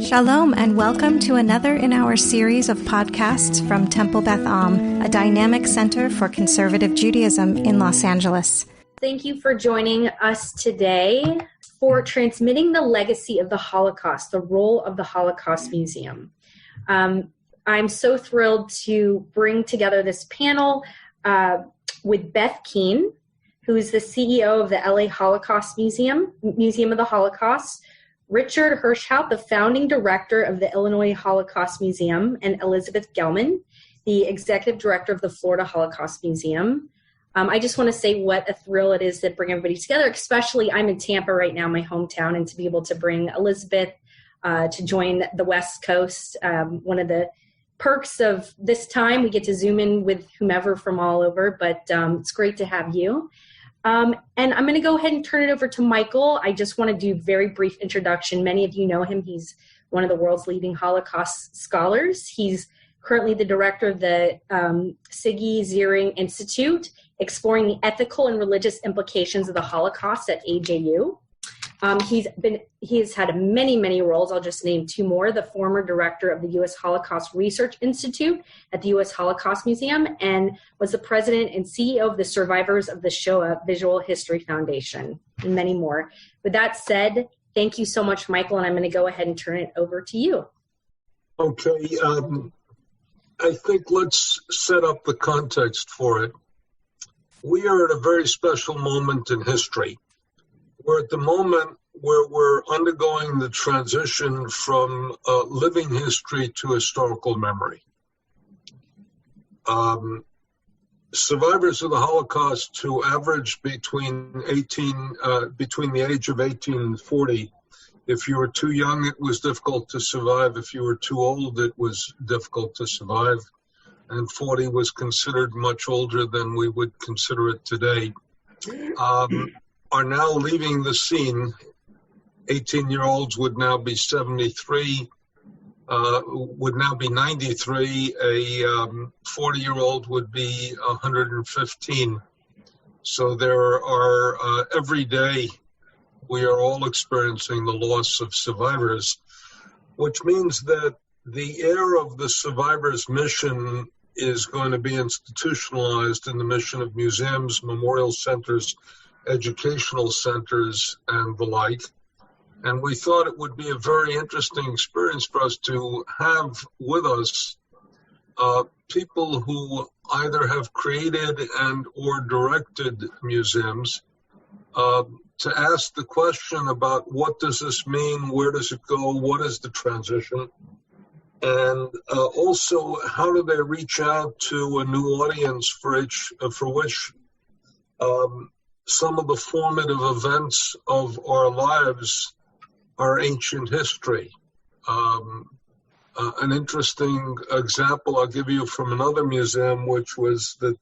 Shalom and welcome to another in our series of podcasts from Temple Beth Am, a dynamic center for conservative Judaism in Los Angeles. Thank you for joining us today for transmitting the legacy of the Holocaust, the role of the Holocaust Museum. I'm so thrilled to bring together this panel with Beth Kean, who is the CEO of the LA Holocaust Museum of the Holocaust, Richard Hirschhaut, the founding director of the Illinois Holocaust Museum, and Elizabeth Gelman, the executive director of the Florida Holocaust Museum. I just want to say what a thrill it is to bring everybody together, especially I'm in Tampa right now, my hometown, and to be able to bring Elizabeth to join the West Coast. One of the perks of this time, we get to Zoom in with whomever from all over, but it's great to have you. And I'm going to go ahead and turn it over to Michael. I just want to do a very brief introduction. Many of you know him. He's one of the world's leading Holocaust scholars. He's currently the director of the Siggy Ziering Institute, exploring the ethical and religious implications of the Holocaust at AJU. He has had many roles. I'll just name two more. The former director of the U.S. Holocaust Research Institute at the U.S. Holocaust Museum, and was the president and CEO of the Survivors of the Shoah Visual History Foundation, and many more. With that said, thank you so much, Michael, and I'm going to go ahead and turn it over to you. Okay. I think let's set up the context for it. We are at a very special moment in history. We're at the moment where we're undergoing the transition from living history to historical memory. Survivors of the Holocaust who averaged between the age of 18 and 40, if you were too young, it was difficult to survive. If you were too old, it was difficult to survive. And 40 was considered much older than we would consider it today. Are now leaving the scene. 18-year-olds would now be 73, would now be 93. A 40-year-old would be 115. So there are, every day, we are all experiencing the loss of survivors, which means that the heir of the survivors' mission is going to be institutionalized in the mission of museums, memorial centers, educational centers, and the like. And we thought it would be a very interesting experience for us to have with us people who either have created and or directed museums to ask the question about what does this mean, where does it go, what is the transition, and also how do they reach out to a new audience for which some of the formative events of our lives are ancient history. An interesting example I'll give you from another museum, which was that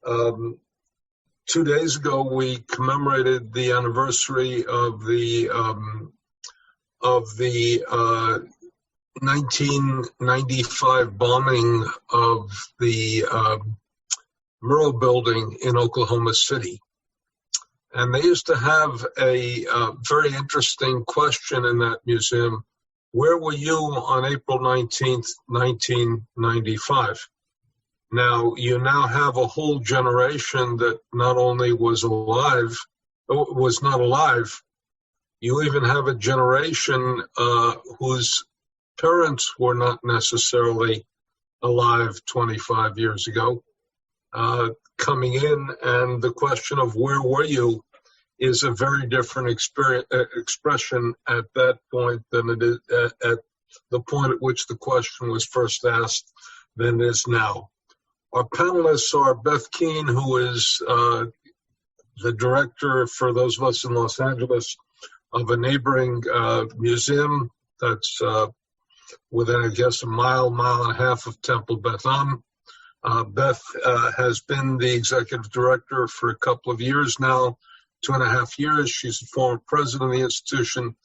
2 days ago we commemorated the anniversary of the 1995 bombing of the Murrah building in Oklahoma City. And they used to have a very interesting question in that museum. Where were you on April 19th, 1995? Now, you now have a whole generation that not only was not alive, you even have a generation whose parents were not necessarily alive 25 years ago. Coming in, and the question of where were you is a very different expression at that point than it is at the point at which the question was first asked than it is now. Our panelists are Beth Kean, who is the director, for those of us in Los Angeles, of a neighboring museum that's within, I guess, a mile and a half of Temple Beth Am. Beth has been the executive director for a couple of years now, 2.5 years. She's the former president of the institution.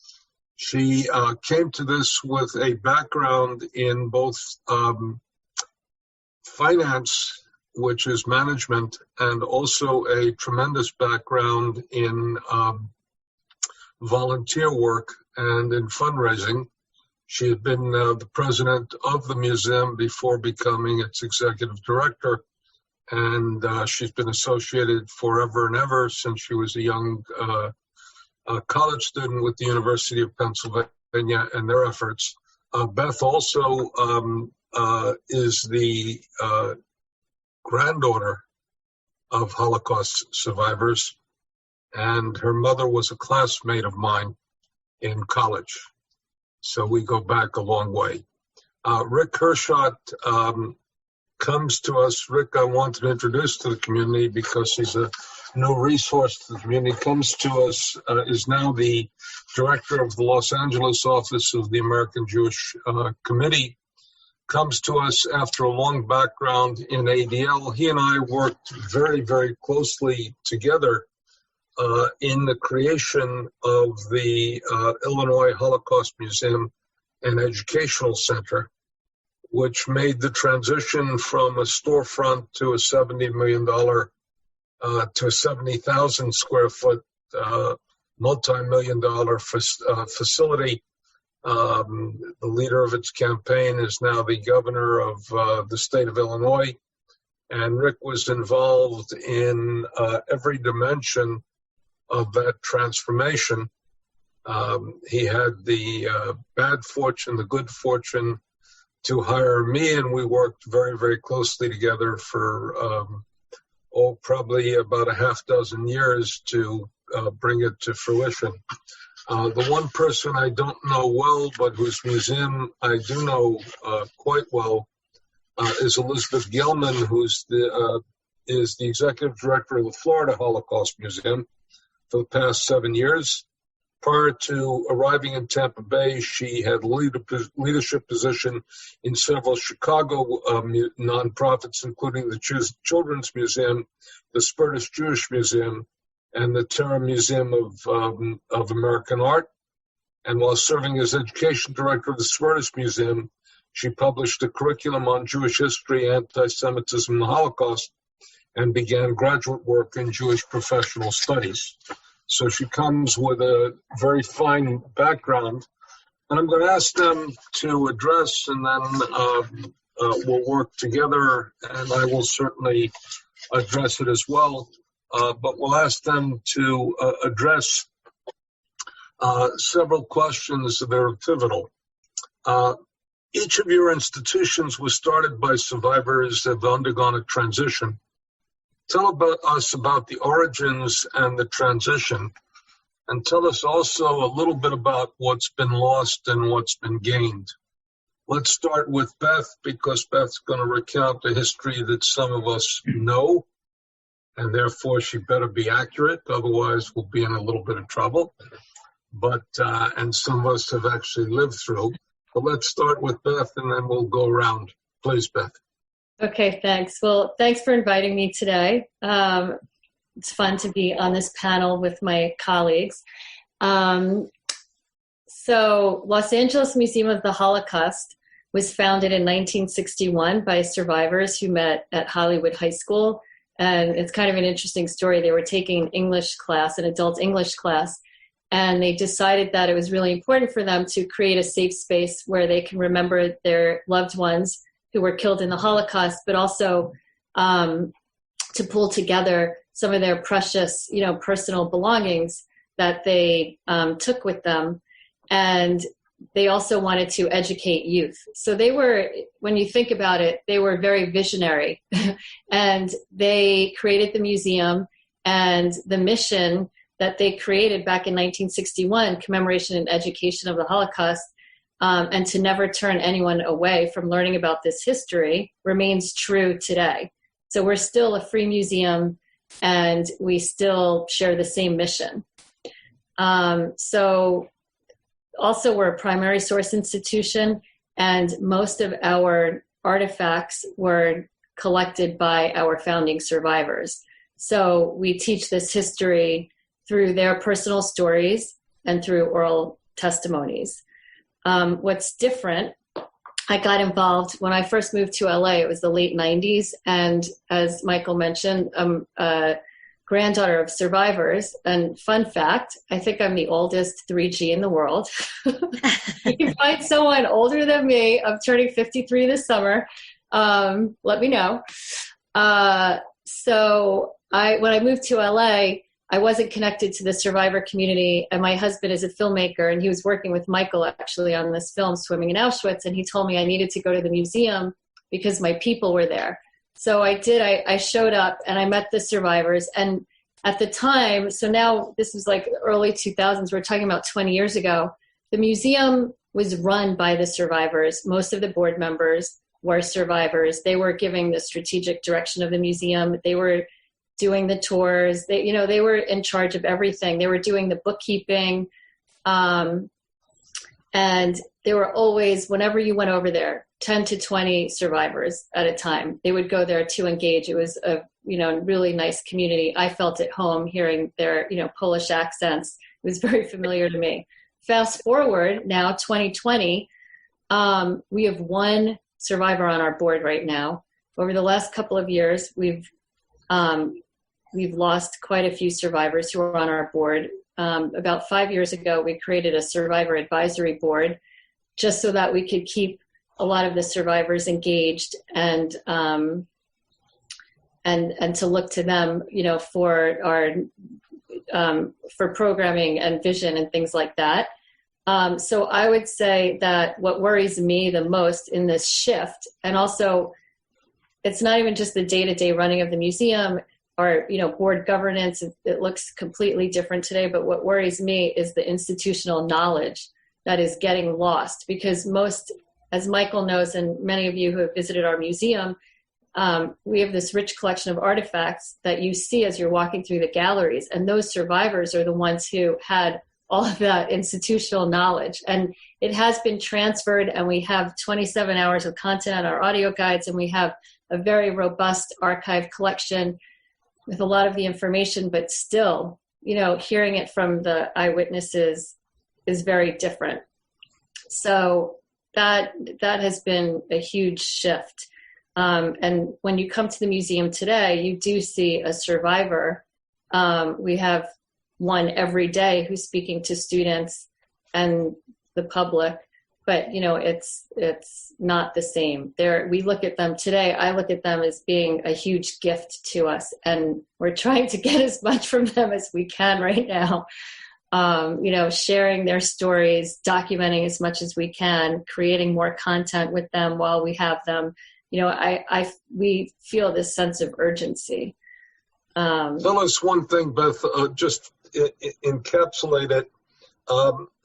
She came to this with a background in both finance, which is management, and also a tremendous background in volunteer work and in fundraising. She had been the president of the museum before becoming its executive director, and she's been associated forever and ever since she was a young college student with the University of Pennsylvania and their efforts. Beth also is the granddaughter of Holocaust survivors, and her mother was a classmate of mine in college. So we go back a long way. Rick Hirschhaut comes to us. Rick, I wanted to introduce to the community because he's a new resource to the community. Comes to us, is now the director of the Los Angeles office of the American Jewish Committee. Comes to us after a long background in ADL. He and I worked very, very closely together in the creation of the Illinois Holocaust Museum and Educational Center, which made the transition from a storefront to a $70 million, to a 70,000 square foot, multi-million-dollar facility. The leader of its campaign is now the governor of the state of Illinois, and Rick was involved in every dimension of that transformation. He had the bad fortune, the good fortune to hire me, and we worked very, very closely together for probably about a half dozen years to bring it to fruition. The one person I don't know well, but whose museum I do know quite well, is Elizabeth Gelman, who's is the executive director of the Florida Holocaust Museum for the past 7 years. Prior to arriving in Tampa Bay, she had leadership position in several Chicago nonprofits, including the Children's Museum, the Spertus Jewish Museum, and the Terra Museum of American Art. And while serving as education director of the Spertus Museum, she published a curriculum on Jewish history, anti-Semitism, and the Holocaust, and began graduate work in Jewish professional studies. So she comes with a very fine background. And I'm going to ask them to address, and then we'll work together, and I will certainly address it as well. But we'll ask them to address several questions that are pivotal. Each of your institutions was started by survivors that have undergone a transition. Tell us about the origins and the transition, and tell us also a little bit about what's been lost and what's been gained. Let's start with Beth, because Beth's going to recount a history that some of us know, and therefore she better be accurate, otherwise we'll be in a little bit of trouble. But and some of us have actually lived through. But let's start with Beth, and then we'll go around. Please, Beth. Okay, thanks. Well, thanks for inviting me today. It's fun to be on this panel with my colleagues. So Los Angeles Museum of the Holocaust was founded in 1961 by survivors who met at Hollywood High School. And it's kind of an interesting story. They were taking an English class, an adult English class, and they decided that it was really important for them to create a safe space where they can remember their loved ones who were killed in the Holocaust, but also to pull together some of their precious, personal belongings that they took with them. And they also wanted to educate youth. So they were, when you think about it, they were very visionary. And they created the museum, and the mission that they created back in 1961, commemoration and education of the Holocaust, and to never turn anyone away from learning about this history, remains true today. So we're still a free museum, and we still share the same mission. So also we're a primary source institution, and most of our artifacts were collected by our founding survivors. So we teach this history through their personal stories and through oral testimonies. What's different, I got involved when I first moved to LA. It was the late 90s, and as Michael mentioned, I'm a granddaughter of survivors. And fun fact, I think I'm the oldest 3G in the world. You can find someone older than me. I'm turning 53 this summer. Let me know. So when I moved to LA, I wasn't connected to the survivor community, and my husband is a filmmaker, and he was working with Michael actually on this film, Swimming in Auschwitz, and he told me I needed to go to the museum because my people were there. So I did. I showed up, and I met the survivors, and at the time, so now this is like early 2000s, we're talking about 20 years ago, the museum was run by the survivors. Most of the board members were survivors. They were giving the strategic direction of the museum. They were doing the tours. They were in charge of everything. They were doing the bookkeeping. And they were always, whenever you went over there, 10 to 20 survivors at a time. They would go there to engage. It was a, really nice community. I felt at home hearing their, Polish accents. It was very familiar to me. Fast forward now, 2020, we have one survivor on our board right now. Over the last couple of years, we've lost quite a few survivors who are on our board. About 5 years ago, we created a survivor advisory board just so that we could keep a lot of the survivors engaged and to look to them, for our for programming and vision and things like that. So I would say that what worries me the most in this shift, and also it's not even just the day-to-day running of the museum or, board governance, it looks completely different today, but what worries me is the institutional knowledge that is getting lost, because most, as Michael knows, and many of you who have visited our museum, we have this rich collection of artifacts that you see as you're walking through the galleries, and those survivors are the ones who had all of that institutional knowledge, and it has been transferred, and we have 27 hours of content on our audio guides, and we have a very robust archive collection with a lot of the information, but still, hearing it from the eyewitnesses is very different. So that has been a huge shift. And when you come to the museum today, you do see a survivor. We have one every day who's speaking to students and the public, but it's not the same. We look at them today. I look at them as being a huge gift to us, and we're trying to get as much from them as we can right now. Sharing their stories, documenting as much as we can, creating more content with them while we have them. We feel this sense of urgency. Tell us one thing, Beth, just encapsulate it.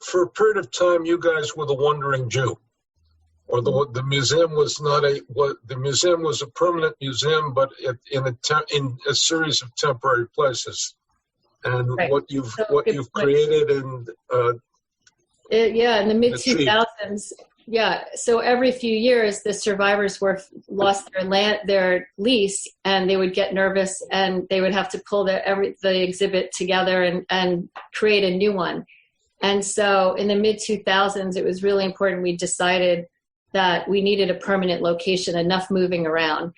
For a period of time, you guys were the Wandering Jew, or the museum was the museum was a permanent museum, but in a series of temporary places. And right. what you've created and in the mid 2000s. Yeah. So every few years, the survivors lost their lease, and they would get nervous, and they would have to pull the exhibit together and create a new one. And so in the mid 2000s, it was really important. We decided that we needed a permanent location, enough moving around.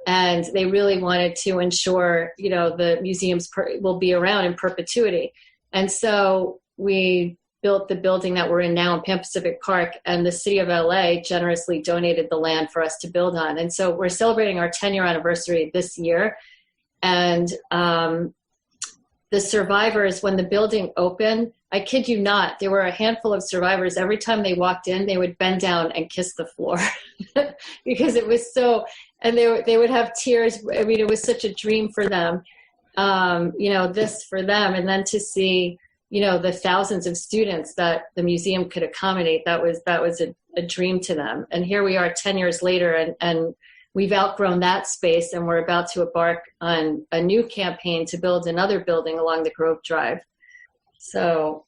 And they really wanted to ensure, the museums will be around in perpetuity. And so we built the building that we're in now in Pan Pacific Park, and the city of LA generously donated the land for us to build on. And so we're celebrating our 10-year anniversary this year. And the survivors, when the building opened, I kid you not, there were a handful of survivors. Every time they walked in, they would bend down and kiss the floor because it was so, and they would have tears. I mean, it was such a dream for them, this for them. And then to see, the thousands of students that the museum could accommodate, that was a dream to them. And here we are 10 years later, and we've outgrown that space, and we're about to embark on a new campaign to build another building along the Grove Drive. So,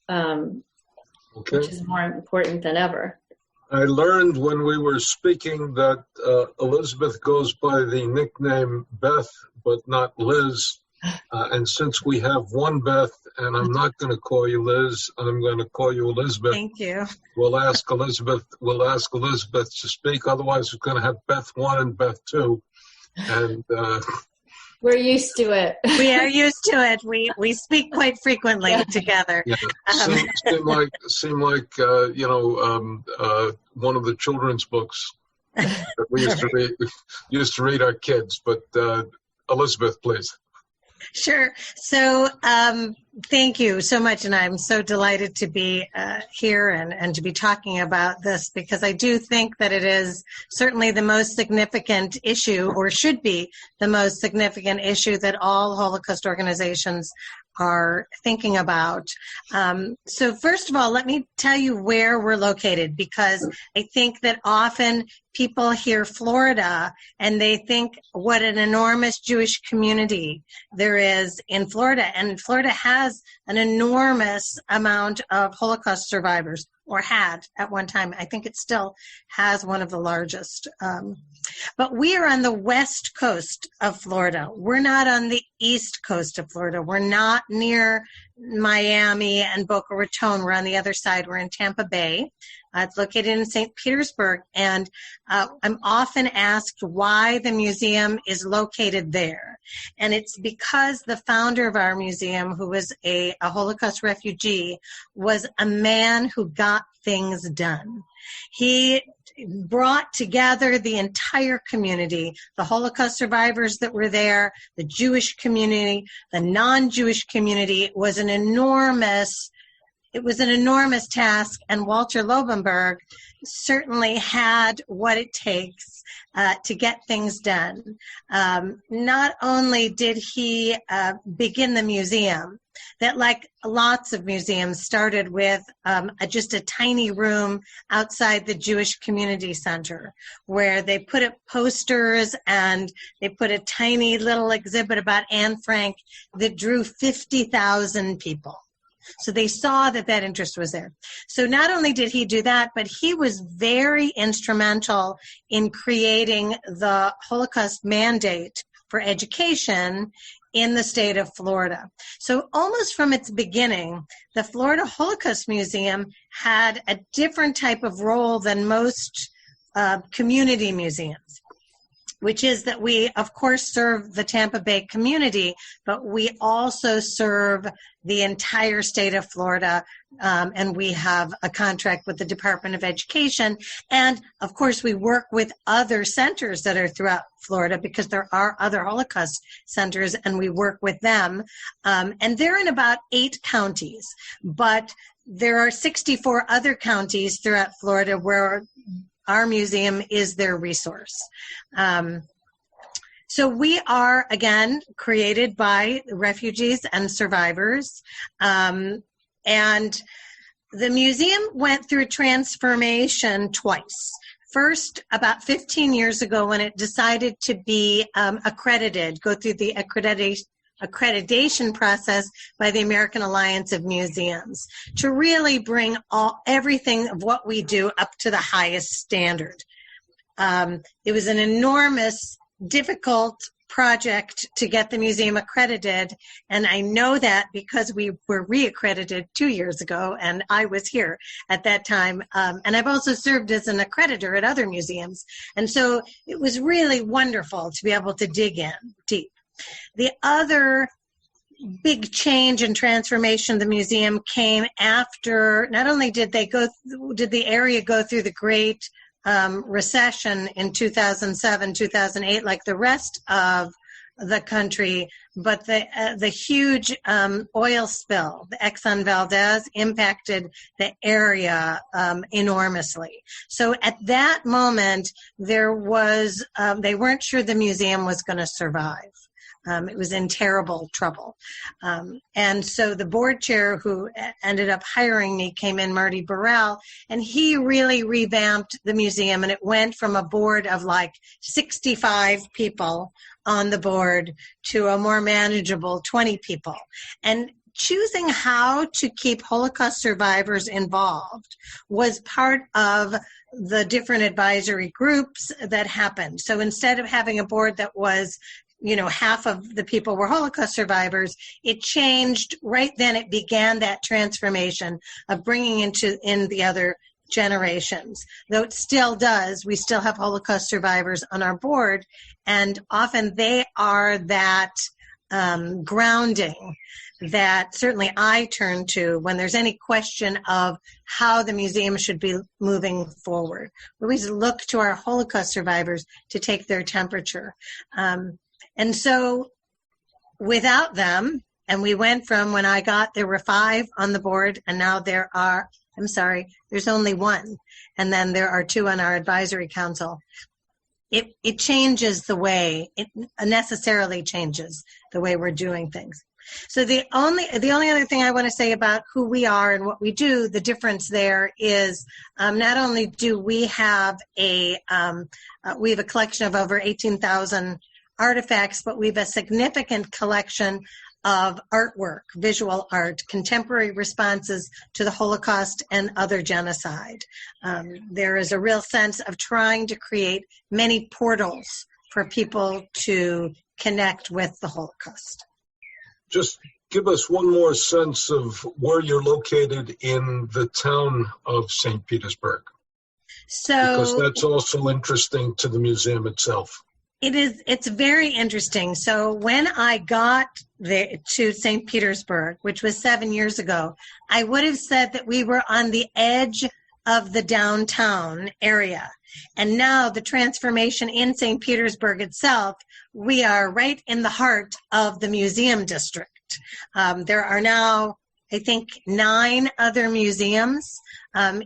which is more important than ever. I learned when we were speaking that Elizabeth goes by the nickname Beth, but not Liz. And since we have one Beth, and I'm not going to call you Liz, I'm going to call you Elizabeth. Thank you. We'll ask Elizabeth to speak. Otherwise, we're going to have Beth 1 and Beth 2. And We're used to it. We are used to it. We speak quite frequently together. Yeah, seem like one of the children's books that we used to read our kids. But Elizabeth, please. Sure. So thank you so much. And I'm so delighted to be here and to be talking about this, because I do think that it is certainly the most significant issue, or should be the most significant issue, that all Holocaust organizations are thinking about. So first of all, let me tell you where we're located, because I think that often people hear Florida and they think what an enormous Jewish community there is in Florida. And Florida has an enormous amount of Holocaust survivors, or had at one time. I think it still has one of the largest. But we are on the west coast of Florida. We're not on the east coast of Florida. We're not near Miami and Boca Raton. We're on the other side. We're in Tampa Bay. It's located in St. Petersburg. And I'm often asked why the museum is located there. And it's because the founder of our museum, who was a Holocaust refugee, was a man who got things done. He brought together the entire community, the Holocaust survivors that were there, the Jewish community, the non-Jewish community. It was an enormous task, and Walter Lobenberg certainly had what it takes to get things done. Not only did he begin the museum, that, like lots of museums, started with just a tiny room outside the Jewish Community Center, where they put up posters and they put a tiny little exhibit about Anne Frank that drew 50,000 people. So they saw that interest was there. So not only did he do that, but he was very instrumental in creating the Holocaust mandate for education in the state of Florida. So almost from its beginning, the Florida Holocaust Museum had a different type of role than most community museums, which is that we, of course, serve the Tampa Bay community, but we also serve the entire state of Florida, and we have a contract with the Department of Education. And, of course, we work with other centers that are throughout Florida, because there are other Holocaust centers, and we work with them. And they're in about 8 counties, but there are 64 other counties throughout Florida where our museum is their resource. So we are, again, created by refugees and survivors. And the museum went through transformation twice. First, about 15 years ago, when it decided to be accredited, go through the accreditation process by the American Alliance of Museums, to really bring everything of what we do up to the highest standard. It was an enormous, difficult project to get the museum accredited, and I know that because we were reaccredited 2 years ago, and I was here at that time, and I've also served as an accreditor at other museums, and so it was really wonderful to be able to dig in deep. The other big change and transformation of the museum came after, not only did the area go through the Great Recession in 2007, 2008, like the rest of the country, but the huge oil spill, the Exxon Valdez, impacted the area enormously. So at that moment, there was they weren't sure the museum was going to survive. It was in terrible trouble. And so the board chair who ended up hiring me came in, Marty Burrell, and he really revamped the museum, and it went from a board of like 65 people on the board to a more manageable 20 people. And choosing how to keep Holocaust survivors involved was part of the different advisory groups that happened. So instead of having a board that was, half of the people were Holocaust survivors, it changed right then. It began that transformation of bringing in the other generations. Though it still does, we still have Holocaust survivors on our board, and often they are that grounding that certainly I turn to when there's any question of how the museum should be moving forward. We always look to our Holocaust survivors to take their temperature. And so without them, and we went from when I got, there were 5 on the board, and now there's only 1. And then there are 2 on our advisory council. It changes the way, it necessarily changes the way we're doing things. So the only other thing I want to say about who we are and what we do, the difference there is not only do we have a collection of over 18,000 artifacts, but we have a significant collection of artwork, visual art, contemporary responses to the Holocaust and other genocide. There is a real sense of trying to create many portals for people to connect with the Holocaust. Just give us one more sense of where you're located in the town of St. Petersburg. Because that's also interesting to the museum itself. It's very interesting. So when I got to St. Petersburg, which was 7 years ago, I would have said that we were on the edge of the downtown area. And now the transformation in St. Petersburg itself, we are right in the heart of the museum district. There are now, I think, 9 other museums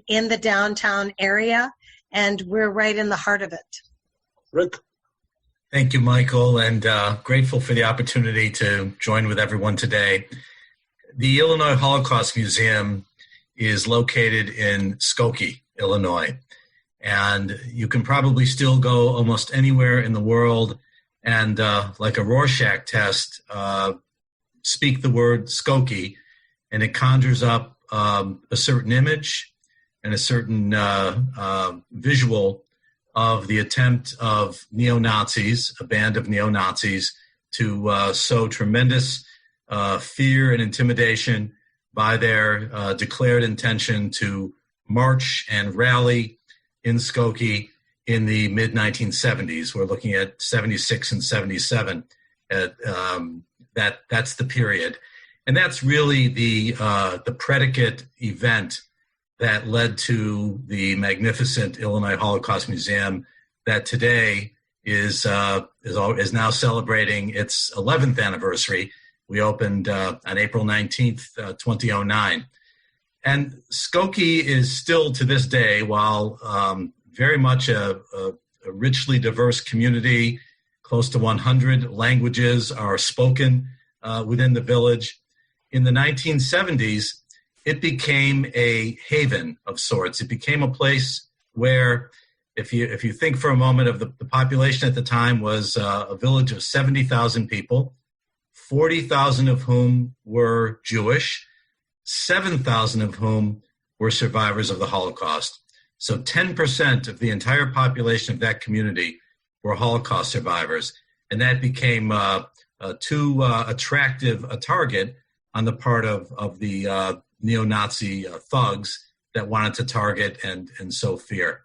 in the downtown area, and we're right in the heart of it. Rick? Thank you, Michael, and grateful for the opportunity to join with everyone today. The Illinois Holocaust Museum is located in Skokie, Illinois, and you can probably still go almost anywhere in the world and, like a Rorschach test, speak the word Skokie, and it conjures up a certain image and a certain visual of the attempt of neo-Nazis, a band of neo-Nazis, to sow tremendous fear and intimidation by their declared intention to march and rally in Skokie in the mid-1970s. We're looking at 76 and 77. That's the period. And that's really the predicate event that led to the magnificent Illinois Holocaust Museum that today is now celebrating its 11th anniversary. We opened on April 19th, 2009. And Skokie is still to this day, while very much a richly diverse community, close to 100 languages are spoken within the village. In the 1970s, it became a haven of sorts. It became a place where, if you think for a moment of the population at the time, was a village of 70,000 people, 40,000 of whom were Jewish, 7,000 of whom were survivors of the Holocaust. So 10% of the entire population of that community were Holocaust survivors. And that became too attractive a target on the part of the neo-Nazi thugs that wanted to target and sow fear.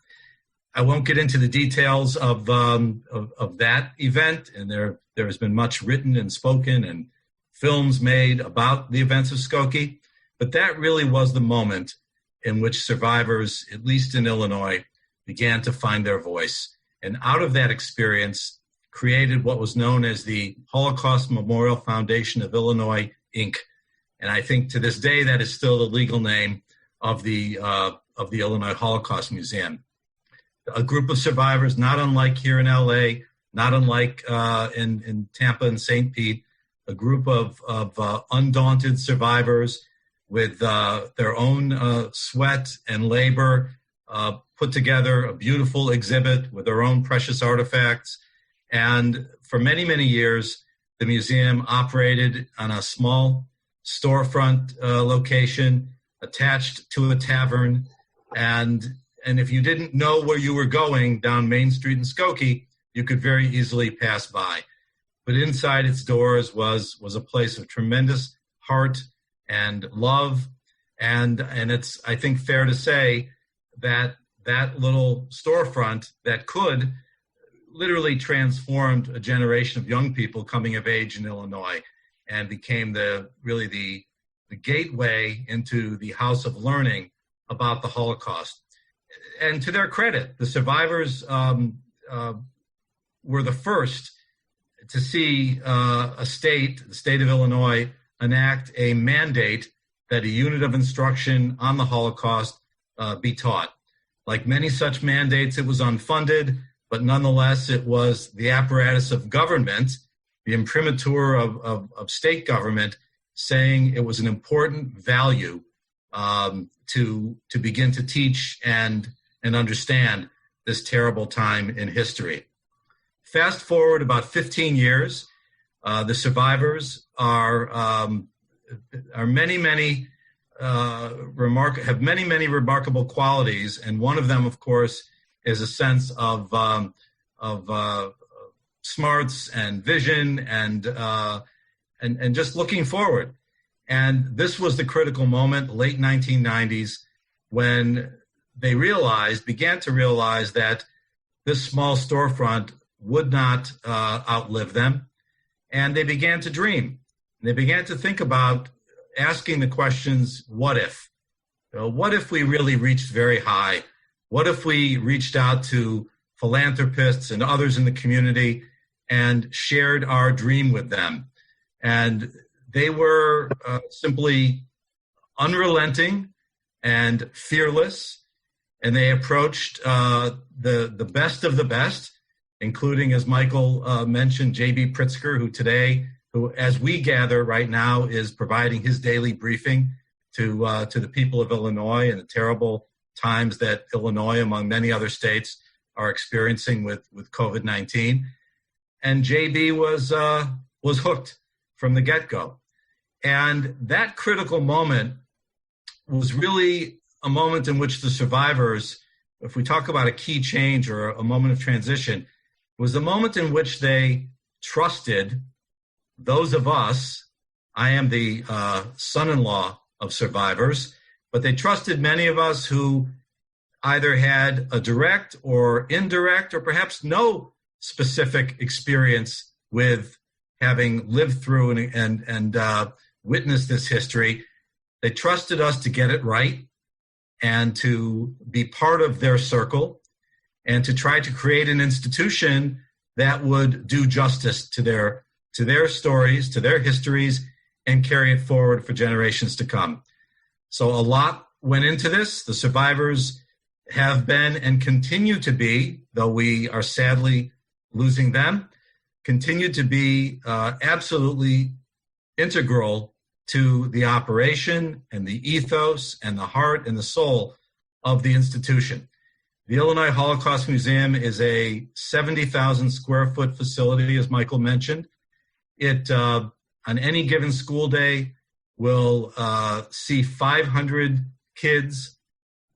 I won't get into the details of that event, and there has been much written and spoken and films made about the events of Skokie, but that really was the moment in which survivors, at least in Illinois, began to find their voice. And out of that experience, created what was known as the Holocaust Memorial Foundation of Illinois, Inc. And I think to this day, that is still the legal name of the Illinois Holocaust Museum. A group of survivors, not unlike here in LA, not unlike in Tampa and St. Pete, a group of undaunted survivors with their own sweat and labor, put together a beautiful exhibit with their own precious artifacts. And for many, many years, the museum operated on a small storefront location attached to a tavern. And if you didn't know where you were going down Main Street in Skokie, you could very easily pass by. But inside its doors was a place of tremendous heart and love. And it's, I think, fair to say that little storefront that could literally transformed a generation of young people coming of age in Illinois and became the gateway into the house of learning about the Holocaust. And to their credit, the survivors were the first to see the state of Illinois, enact a mandate that a unit of instruction on the Holocaust be taught. Like many such mandates, it was unfunded, but nonetheless, it was the apparatus of government, the imprimatur of state government, saying it was an important value to begin to teach and understand this terrible time in history. Fast forward about 15 years, the survivors have many remarkable qualities, and one of them, of course, is a sense of smarts and vision and just looking forward. And this was the critical moment, late 1990s, when they began to realize that this small storefront would not outlive them. And they began to dream. They began to think about asking the questions, what if? What if we really reached very high? What if we reached out to philanthropists and others in the community and shared our dream with them? And they were simply unrelenting and fearless, and they approached the best of the best, including, as Michael mentioned, J.B. Pritzker, who, as we gather right now, is providing his daily briefing to the people of Illinois and the terrible times that Illinois, among many other states, are experiencing with COVID-19. And J.B. was hooked from the get-go. And that critical moment was really a moment in which the survivors, if we talk about a key change or a moment of transition, was the moment in which they trusted those of us. I am the son-in-law of survivors, but they trusted many of us who either had a direct or indirect or perhaps no specific experience with having lived through and witnessed this history. They trusted us to get it right and to be part of their circle and to try to create an institution that would do justice to their stories, to their histories, and carry it forward for generations to come. So a lot went into this. The survivors have been and continue to be, though we are sadly losing them, continue to be absolutely integral to the operation and the ethos and the heart and the soul of the institution. The Illinois Holocaust Museum is a 70,000 square foot facility, as Michael mentioned. It, on any given school day, will see 500 kids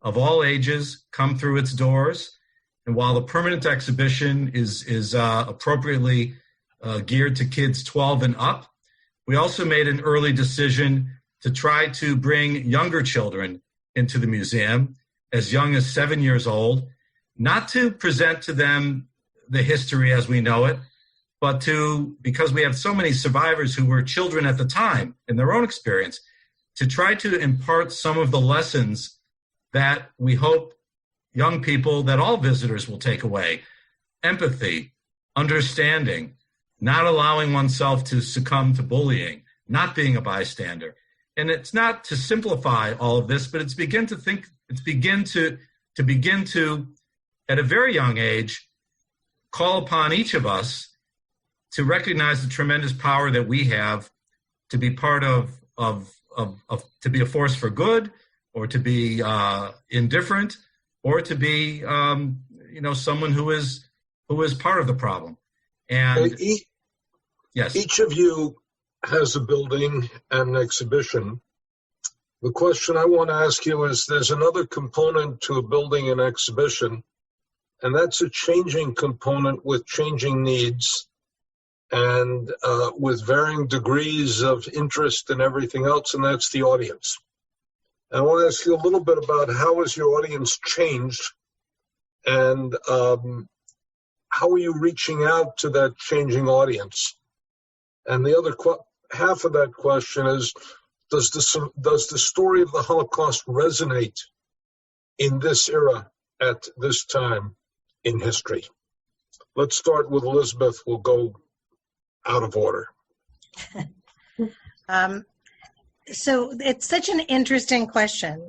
of all ages come through its doors. And while the permanent exhibition is appropriately geared to kids 12 and up, we also made an early decision to try to bring younger children into the museum, as young as 7 years old, not to present to them the history as we know it, but to, because we have so many survivors who were children at the time in their own experience, to try to impart some of the lessons that we hope young people, that all visitors will take away: empathy, understanding, not allowing oneself to succumb to bullying, not being a bystander. And it's not to simplify all of this, but it's begin to, at a very young age, call upon each of us to recognize the tremendous power that we have to be part of to be a force for good, or to be indifferent, or to be someone who is part of the problem. And yes, each of you has a building and an exhibition. The question I want to ask you is, there's another component to a building and exhibition, and that's a changing component with changing needs and with varying degrees of interest and everything else, and that's the audience. I want to ask you a little bit about how has your audience changed, and how are you reaching out to that changing audience? And the other half of that question is, does the story of the Holocaust resonate in this era at this time in history? Let's start with Elizabeth. We'll go out of order. So it's such an interesting question.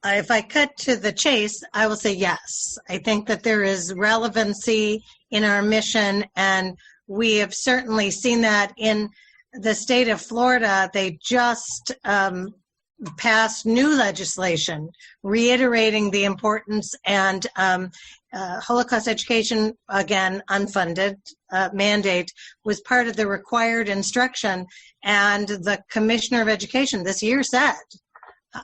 If I cut to the chase, I will say yes. I think that there is relevancy in our mission, and we have certainly seen that in the state of Florida. They just passed new legislation reiterating the importance, and Holocaust education, again, unfunded mandate, was part of the required instruction. And the Commissioner of Education this year said,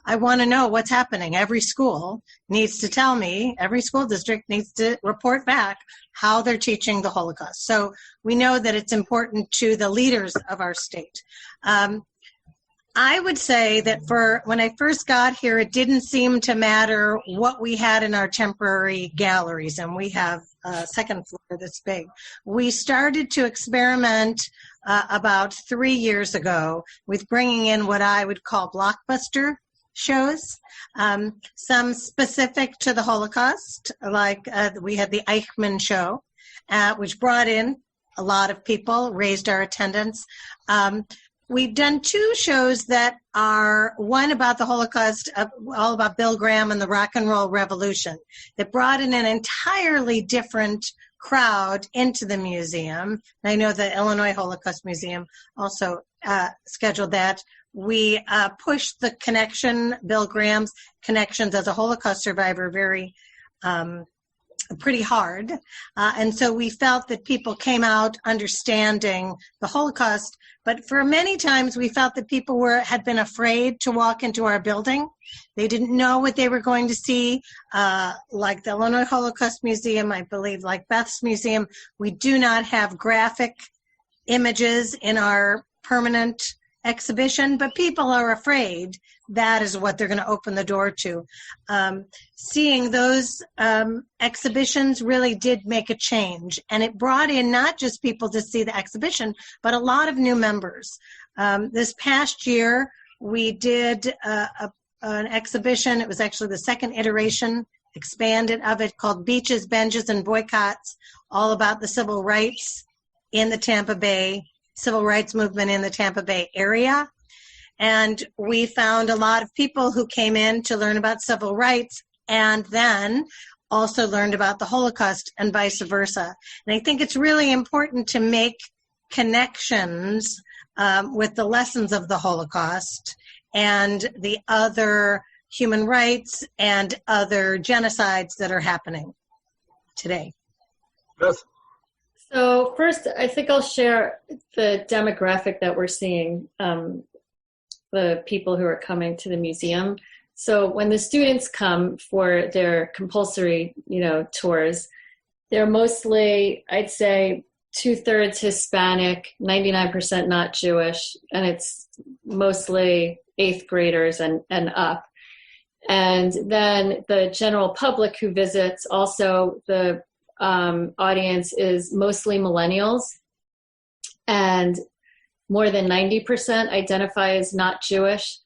I want to know what's happening. Every school needs to tell me, every school district needs to report back how they're teaching the Holocaust. So we know that it's important to the leaders of our state. I would say that when I first got here, it didn't seem to matter what we had in our temporary galleries, and we have a second floor this big. We started to experiment about 3 years ago with bringing in what I would call blockbuster shows, some specific to the Holocaust, like we had the Eichmann show, which brought in a lot of people, raised our attendance. We've done 2 shows that are, one about the Holocaust, all about Bill Graham and the rock and roll revolution, that brought in an entirely different crowd into the museum. I know the Illinois Holocaust Museum also scheduled that. We pushed the connection, Bill Graham's connections as a Holocaust survivor, pretty hard. And so we felt that people came out understanding the Holocaust, but for many times we felt that people had been afraid to walk into our building. They didn't know what they were going to see. Like the Illinois Holocaust Museum, I believe, like Beth's museum, we do not have graphic images in our permanent exhibition, but people are afraid that is what they're going to open the door to. Seeing those exhibitions really did make a change, and it brought in not just people to see the exhibition, but a lot of new members. This past year, we did an exhibition. It was actually the second iteration, expanded of it, called Beaches, Benches, and Boycotts, all about the civil rights in the Tampa Bay, civil rights movement in the Tampa Bay area. And we found a lot of people who came in to learn about civil rights and then also learned about the Holocaust and vice versa. And I think it's really important to make connections with the lessons of the Holocaust and the other human rights and other genocides that are happening today. Beth? So first, I think I'll share the demographic that we're seeing, the people who are coming to the museum. So when the students come for their compulsory, tours, they're mostly, I'd say, 2/3 Hispanic, 99% not Jewish, and it's mostly 8th graders and up. And then the general public who visits, also the audience is mostly millennials, and more than 90% identify as not Jewish.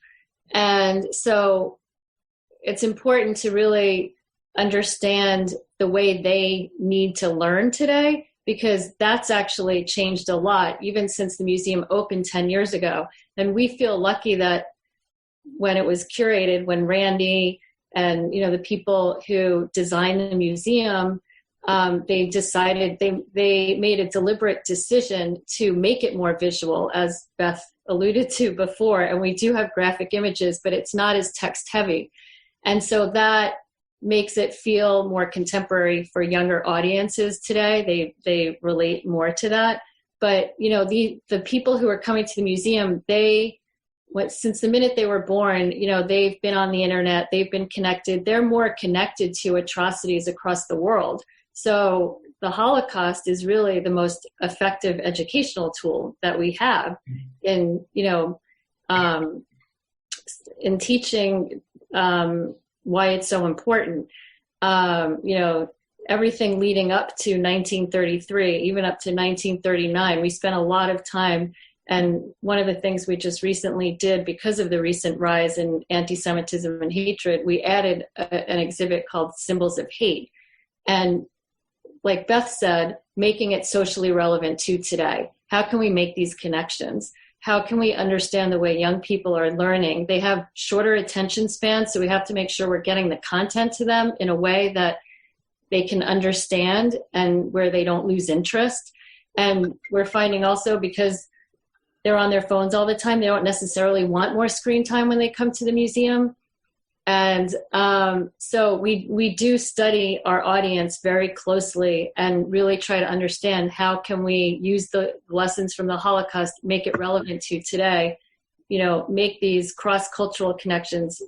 And so it's important to really understand the way they need to learn today, because that's actually changed a lot, even since the museum opened 10 years ago. And we feel lucky that when it was curated, when Randy and the people who designed the museum, they decided, they made a deliberate decision to make it more visual, as Beth alluded to before. And we do have graphic images, but it's not as text heavy. And so that makes it feel more contemporary for younger audiences today. They relate more to that. But, the people who are coming to the museum, since the minute they were born, they've been on the internet, they've been connected. They're more connected to atrocities across the world. So the Holocaust is really the most effective educational tool that we have in, in teaching why it's so important. Everything leading up to 1933, even up to 1939, we spent a lot of time. And one of the things we just recently did, because of the recent rise in anti-Semitism and hatred, we added an exhibit called Symbols of Hate. And like Beth said, making it socially relevant to today. How can we make these connections? How can we understand the way young people are learning? They have shorter attention spans, so we have to make sure we're getting the content to them in a way that they can understand and where they don't lose interest. And we're finding also, because they're on their phones all the time, they don't necessarily want more screen time when they come to the museum. And so we do study our audience very closely and really try to understand how can we use the lessons from the Holocaust, make it relevant to today, make these cross-cultural connections.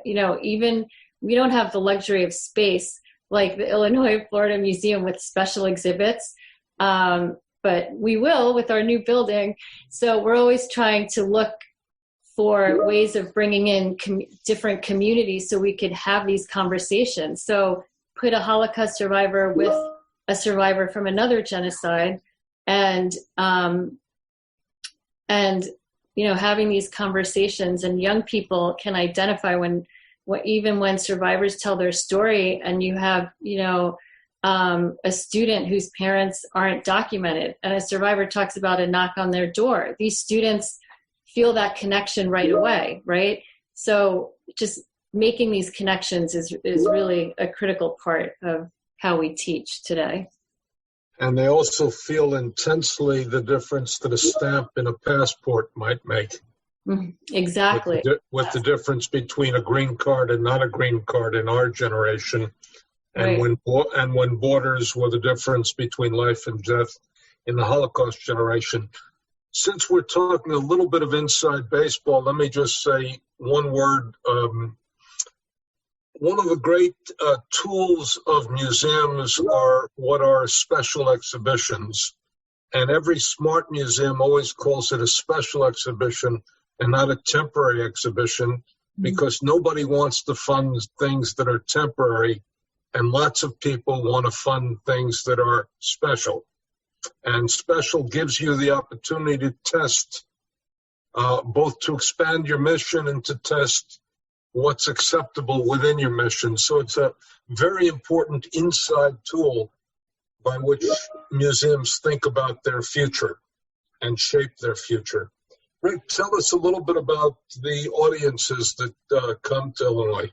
Even we don't have the luxury of space like the Illinois Florida Museum with special exhibits, but we will with our new building. So we're always trying to look for ways of bringing in different communities so we could have these conversations. So put a Holocaust survivor with a survivor from another genocide, and having these conversations, and young people can identify even when survivors tell their story, and you have a student whose parents aren't documented, and a survivor talks about a knock on their door. These students feel that connection right away, right? So just making these connections is really a critical part of how we teach today. And they also feel intensely the difference that a stamp in a passport might make. Exactly. With the difference between a green card and not a green card in our generation. And right. when borders were the difference between life and death in the Holocaust generation. Since we're talking a little bit of inside baseball, let me just say one word. One of the great tools of museums are special exhibitions. And every smart museum always calls it a special exhibition and not a temporary exhibition, because nobody wants to fund things that are temporary, and lots of people want to fund things that are special. And special gives you the opportunity to test, both to expand your mission and to test what's acceptable within your mission. So it's a very important inside tool by which museums think about their future and shape their future. Rick, tell us a little bit about the audiences that come to Illinois.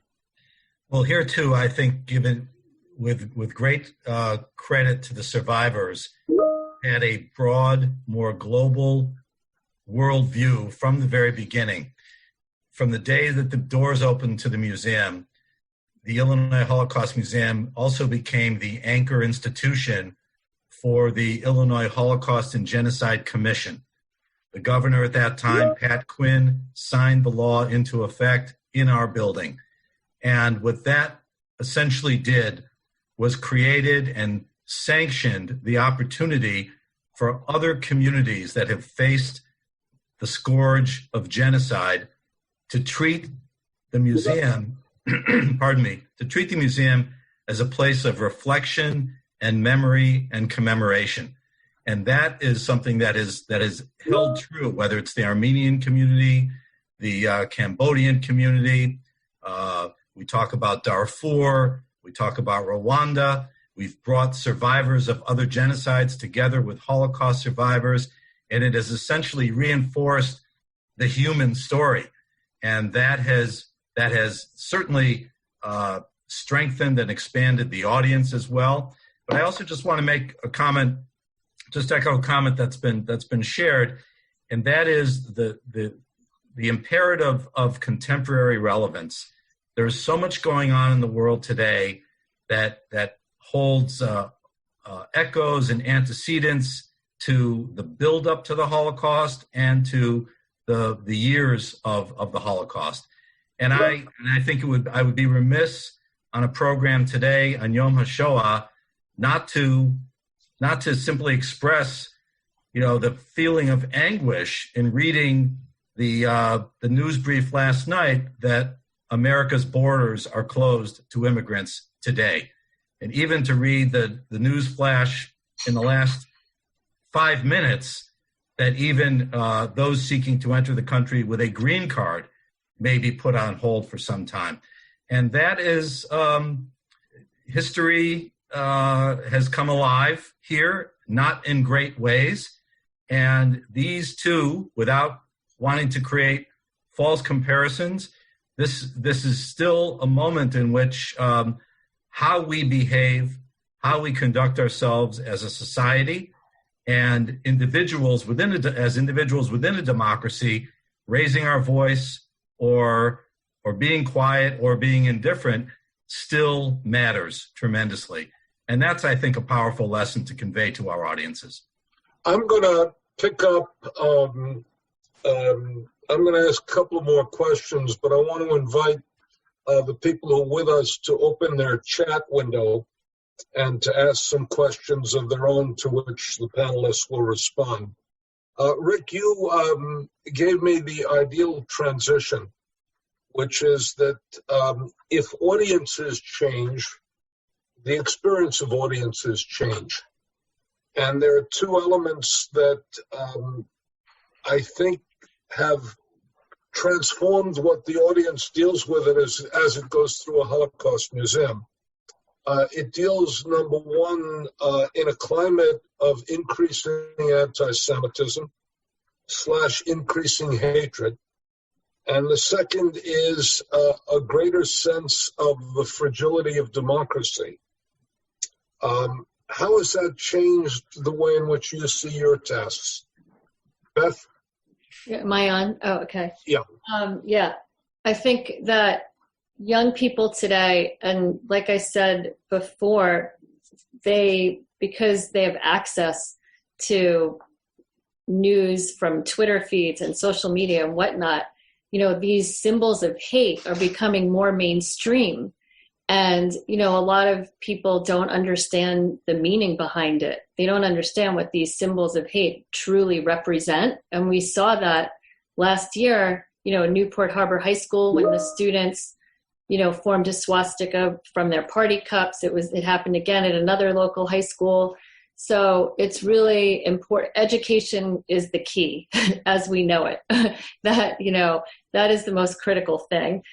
Well, here too, I think, given with great credit to the survivors, had a broad, more global worldview from the very beginning. From the day that the doors opened to the museum, the Illinois Holocaust Museum also became the anchor institution for the Illinois Holocaust and Genocide Commission. The governor at that time, Pat Quinn, signed the law into effect in our building. And what that essentially did was created and sanctioned the opportunity for other communities that have faced the scourge of genocide to treat the museum, to treat the museum as a place of reflection and memory and commemoration. And that is something that is held true, whether it's the Armenian community, the Cambodian community. We talk about Darfur, we talk about Rwanda. We've brought survivors of other genocides together with Holocaust survivors, and it has essentially reinforced the human story. And that has certainly strengthened and expanded the audience as well. But I also just want to make a comment, just echo a comment that's been shared, and that is the imperative of contemporary relevance. There's so much going on in the world today that holds echoes and antecedents to the build-up to the Holocaust and to the years of the Holocaust. And I think I would be remiss on a program today on Yom HaShoah not to simply express, the feeling of anguish in reading the news brief last night that America's borders are closed to immigrants today. And even to read the news flash in the last 5 minutes that even those seeking to enter the country with a green card may be put on hold for some time. And that is, history has come alive here, not in great ways. And these two, without wanting to create false comparisons, this is still a moment in which how we behave, how we conduct ourselves as a society, and as individuals within a democracy, raising our voice or being quiet or being indifferent still matters tremendously. And that's, I think, a powerful lesson to convey to our audiences. I'm going to pick up, I'm going to ask a couple more questions, but I want to invite the people who are with us to open their chat window and to ask some questions of their own to which the panelists will respond. Rick, you gave me the ideal transition, which is that if audiences change, the experience of audiences change. And there are two elements that I think have transformed what the audience deals with it as it goes through a Holocaust museum. It deals, number one, in a climate of increasing anti-Semitism / increasing hatred. And the second is a greater sense of the fragility of democracy. How has that changed the way in which you see your tasks? Beth? Am I on? Oh, okay. Yeah. Yeah. I think that young people today, and like I said before, because they have access to news from Twitter feeds and social media and whatnot, these symbols of hate are becoming more mainstream. And, a lot of people don't understand the meaning behind it. They don't understand what these symbols of hate truly represent. And we saw that last year, in Newport Harbor High School, when the students, formed a swastika from their party cups. It happened again at another local high school. So it's really important. Education is the key as we know it. That is the most critical thing.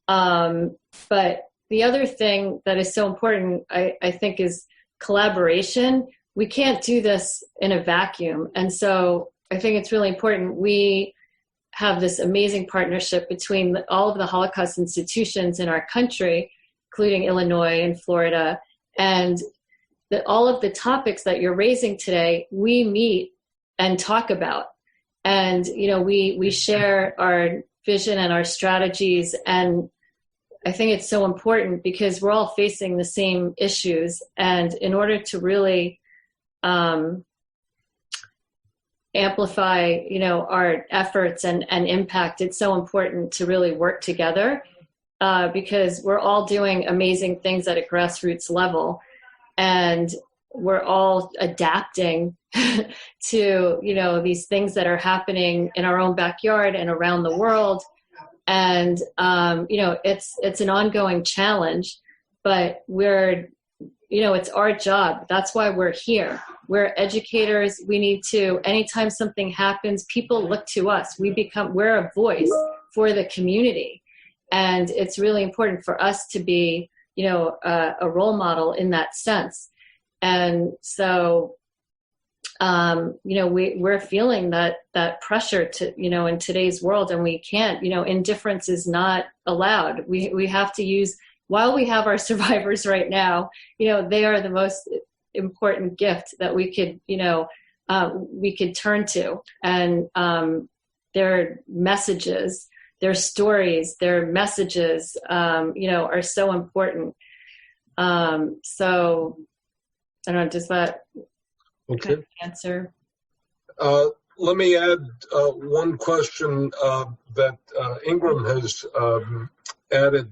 But the other thing that is so important, I think, is collaboration. We can't do this in a vacuum. And so I think it's really important. We have this amazing partnership between all of the Holocaust institutions in our country, including Illinois and Florida. And all of the topics that you're raising today, we meet and talk about. And, we share our vision and our strategies. And I think it's so important because we're all facing the same issues. And in order to really amplify, our efforts and impact, it's so important to really work together because we're all doing amazing things at a grassroots level. And we're all adapting to, these things that are happening in our own backyard and around the world. And, it's an ongoing challenge, but it's our job. That's why we're here. We're educators. We need to, anytime something happens, people look to us. We're a voice for the community. And it's really important for us to be, a role model in that sense. And so, we're feeling that pressure to, in today's world, and we can't, indifference is not allowed. We have to use, while we have our survivors right now, they are the most important gift that we could turn to. And their messages, their stories, their messages, are so important. So I don't know, does that answer? Let me add one question that Ingram has added.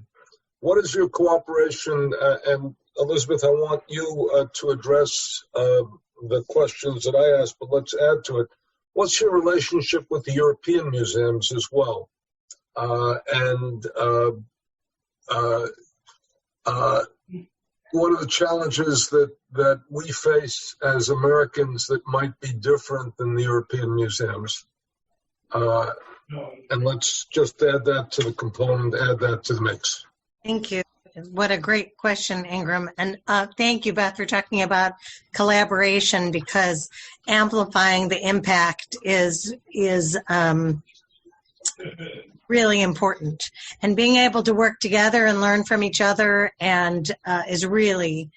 What is your cooperation, and Elizabeth, I want you to address the questions that I asked, but let's add to it. what's your relationship with the European museums as well? One of the challenges that we face as Americans that might be different than the European museums. And let's just add that to the component, add that to the mix. Thank you. What a great question, Ingram. And thank you, Beth, for talking about collaboration, because amplifying the impact is really important. And being able to work together and learn from each other and is really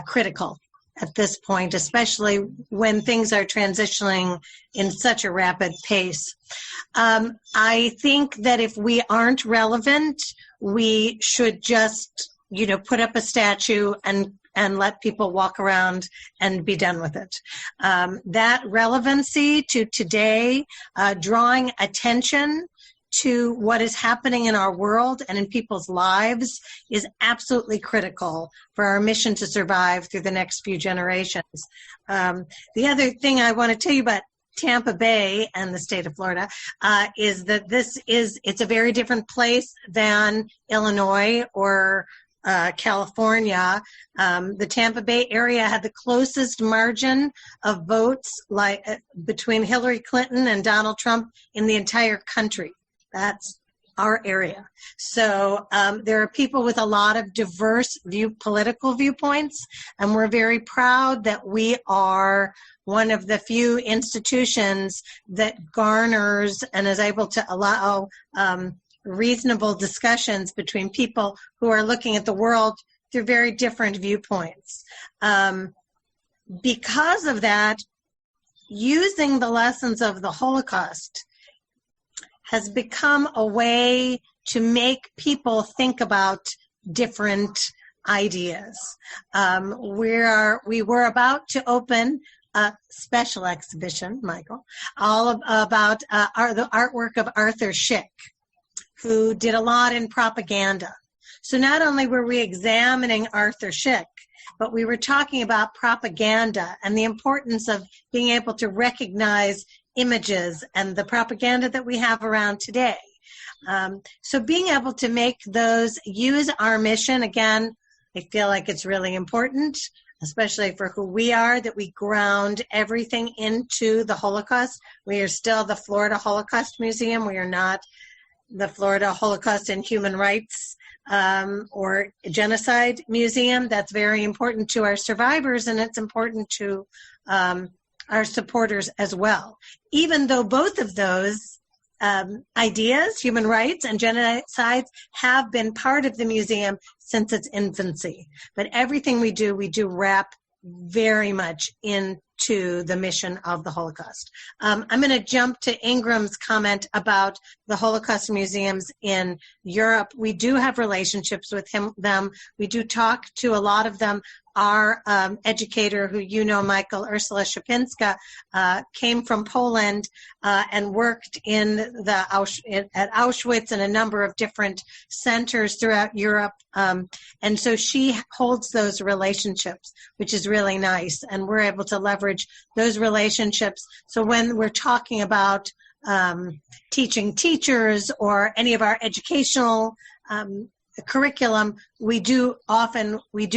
critical at this point, especially when things are transitioning in such a rapid pace. I think that if we aren't relevant, we should just, put up a statue and let people walk around and be done with it. That relevancy to today, drawing attention to what is happening in our world and in people's lives is absolutely critical for our mission to survive through the next few generations. The other thing I want to tell you about Tampa Bay and the state of Florida is that it's a very different place than Illinois or California. The Tampa Bay area had the closest margin of votes between Hillary Clinton and Donald Trump in the entire country. That's our area. So there are people with a lot of diverse political viewpoints, and we're very proud that we are one of the few institutions that garners and is able to allow reasonable discussions between people who are looking at the world through very different viewpoints. Because of that, using the lessons of the Holocaust has become a way to make people think about different ideas. We were about to open a special exhibition, Michael, all about the artwork of Arthur Szyk, who did a lot in propaganda. So not only were we examining Arthur Szyk, but we were talking about propaganda and the importance of being able to recognize images and the propaganda that we have around today. So being able to make those use our mission, again, I feel like it's really important, especially for who we are, that we ground everything into the Holocaust. We are still the Florida Holocaust Museum. We are not the Florida Holocaust and Human Rights or Genocide Museum. That's very important to our survivors, and it's important to our supporters as well. Even though both of those ideas, human rights and genocides, have been part of the museum since its infancy. But everything we do wrap very much into the mission of the Holocaust. I'm going to jump to Ingram's comment about the Holocaust museums in Europe. We do have relationships with them. We do talk to a lot of them. Our educator, who Michael, Ursula Szapinska, came from Poland and worked at Auschwitz and a number of different centers throughout Europe. And so she holds those relationships, which is really nice. And we're able to leverage those relationships. So when we're talking about teaching teachers or any of our educational curriculum, we do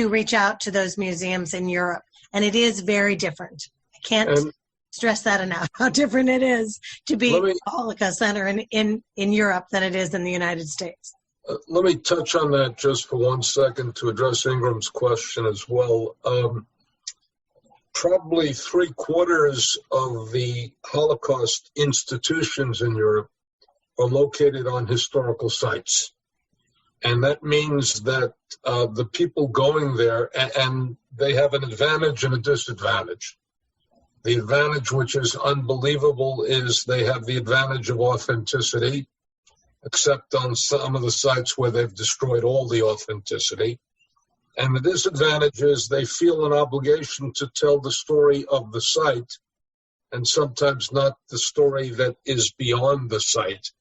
reach out to those museums in Europe, and it is very different. I can't stress that enough, how different it is to be a Holocaust center in Europe than it is in the United States. Let me touch on that just for 1 second to address Ingram's question as well. Probably 3/4 of the Holocaust institutions in Europe are located on historical sites. And that means that the people going there, and they have an advantage and a disadvantage. The advantage, which is unbelievable, is they have the advantage of authenticity, except on some of the sites where they've destroyed all the authenticity. And the disadvantage is they feel an obligation to tell the story of the site, and sometimes not the story that is beyond the site.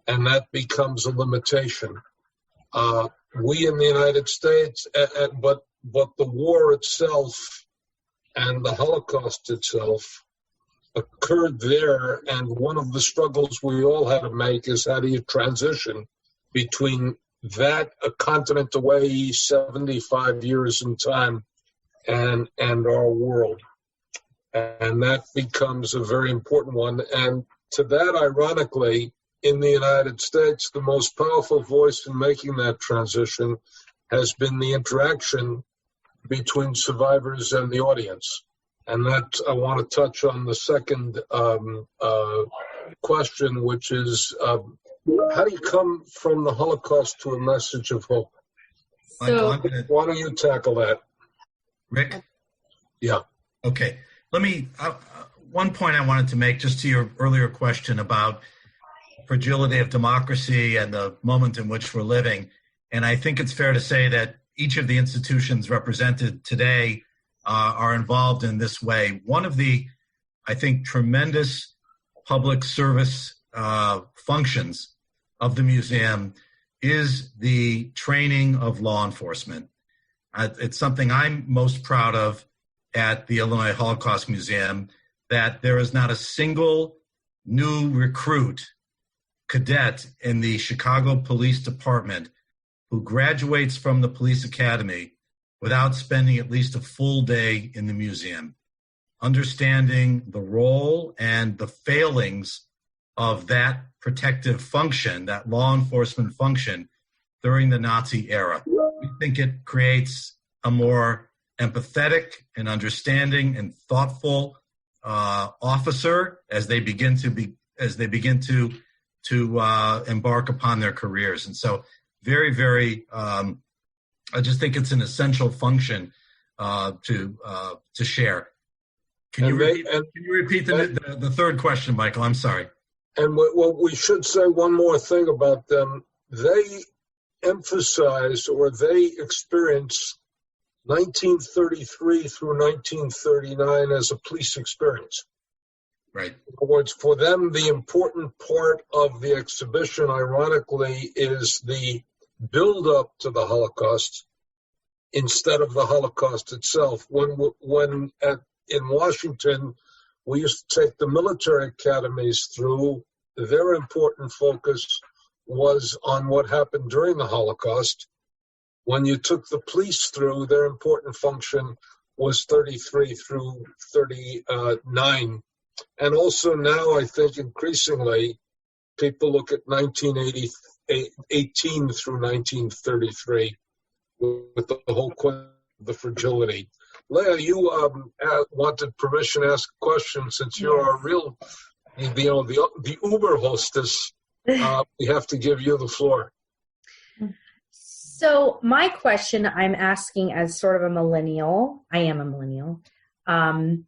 And that becomes a limitation. We in the United States, but the war itself and the Holocaust itself occurred there. And one of the struggles we all had to make is how do you transition between that, a continent away 75 years in time, and our world. And that becomes a very important one. And to that, ironically, in the United States, the most powerful voice in making that transition has been the interaction between survivors and the audience. And that I want to touch on the second question, which is how do you come from the Holocaust to a message of hope? So, why don't you tackle that? Rick? Yeah. Okay. Let me, one point I wanted to make just to your earlier question about fragility of democracy and the moment in which we're living. And I think it's fair to say that each of the institutions represented today are involved in this way. One of the, I think, tremendous public service functions of the museum is the training of law enforcement. It's something I'm most proud of at the Illinois Holocaust Museum, that there is not a single new recruit cadet in the Chicago Police Department who graduates from the police academy without spending at least a full day in the museum, understanding the role and the failings of that protective function, that law enforcement function during the Nazi era. We think it creates a more empathetic and understanding and thoughtful officer as they begin to embark upon their careers. And so very, very, I just think it's an essential function to share. Can you repeat the third question, Michael? I'm sorry. And what we should say one more thing about them. They emphasize, or they experience 1933 through 1939 as a police experience. Right. In other words, for them, the important part of the exhibition, ironically, is the build-up to the Holocaust instead of the Holocaust itself. When in Washington, we used to take the military academies through, their important focus was on what happened during the Holocaust. When you took the police through, their important function was 33 through 39. And also now, I think increasingly, people look at 1918 through 1933 with the whole question of the fragility. Leah, you wanted permission to ask a question since you're our real, the Uber hostess. We have to give you the floor. So my question I'm asking as sort of a millennial, I am a millennial, and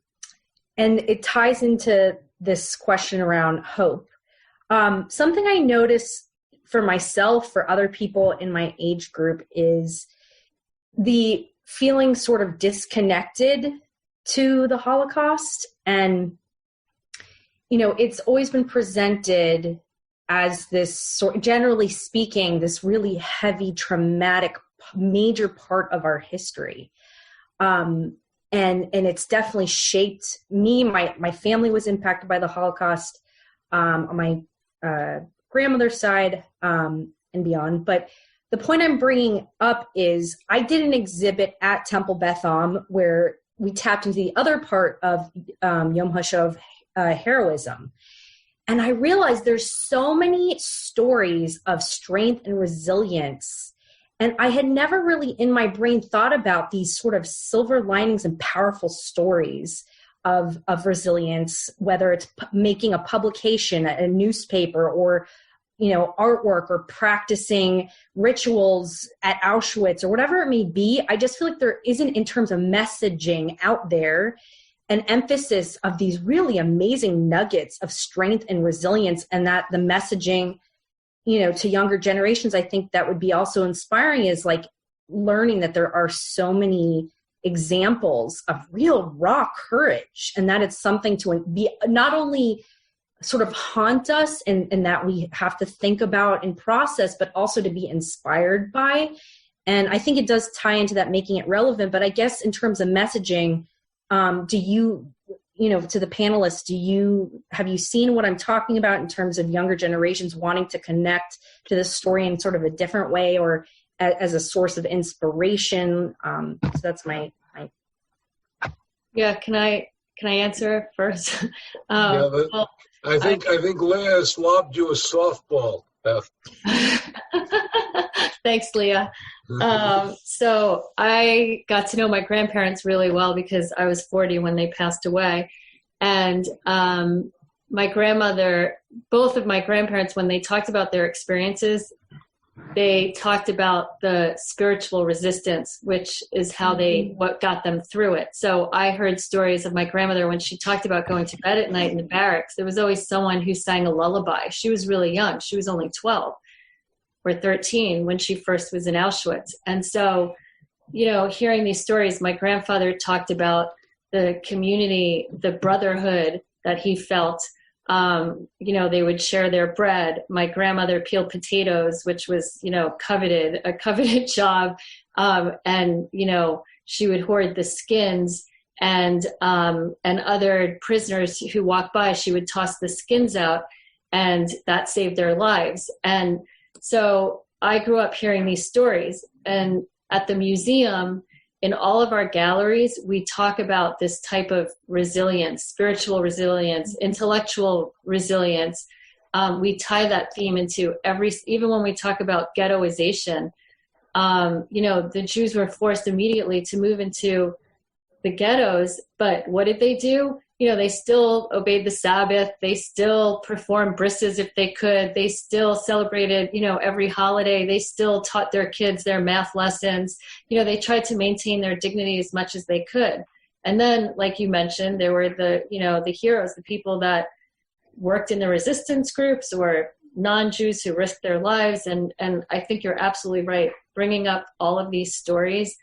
it ties into this question around hope. Something I notice for myself, for other people in my age group, is the feeling sort of disconnected to the Holocaust. And, it's always been presented as this sort, generally speaking, this really heavy, traumatic, major part of our history. And it's definitely shaped me. My family was impacted by the Holocaust on my grandmother's side and beyond. But the point I'm bringing up is I did an exhibit at Temple Beth Am where we tapped into the other part of Yom HaShov heroism. And I realized there's so many stories of strength and resilience. And I had never really in my brain thought about these sort of silver linings and powerful stories of resilience, whether it's making a publication, a newspaper, or artwork, or practicing rituals at Auschwitz, or whatever it may be. I just feel like there isn't, in terms of messaging out there, an emphasis of these really amazing nuggets of strength and resilience, and that the messaging, to younger generations, I think that would be also inspiring, is like learning that there are so many examples of real raw courage, and that it's something to be not only sort of haunt us and that we have to think about and process, but also to be inspired by. And I think it does tie into that, making it relevant. But I guess in terms of messaging, do you to the panelists, have you seen what I'm talking about in terms of younger generations wanting to connect to this story in sort of a different way or as a source of inspiration? So that's my. Yeah, can I answer first? I think Leah has lobbed you a softball, Beth. Thanks, Leah. So I got to know my grandparents really well because I was 40 when they passed away. And my grandmother, both of my grandparents, when they talked about their experiences, they talked about the spiritual resistance, which is what got them through it. So I heard stories of my grandmother when she talked about going to bed at night in the barracks. There was always someone who sang a lullaby. She was really young. She was only 12 or 13 when she first was in Auschwitz. And so, hearing these stories, my grandfather talked about the community, the brotherhood that he felt. They would share their bread. My grandmother peeled potatoes, which was, a coveted job. And she would hoard the skins and other prisoners who walked by, she would toss the skins out, and that saved their lives. And so I grew up hearing these stories, and at the museum, in all of our galleries, we talk about this type of resilience, spiritual resilience, intellectual resilience. We tie that theme into even when we talk about ghettoization, the Jews were forced immediately to move into the ghettos, but what did they do? They still obeyed the Sabbath. They still performed brisses if they could. They still celebrated, every holiday. They still taught their kids their math lessons. They tried to maintain their dignity as much as they could. And then, like you mentioned, there were the heroes, the people that worked in the resistance groups or non-Jews who risked their lives. And I think you're absolutely right. Bringing up all of these stories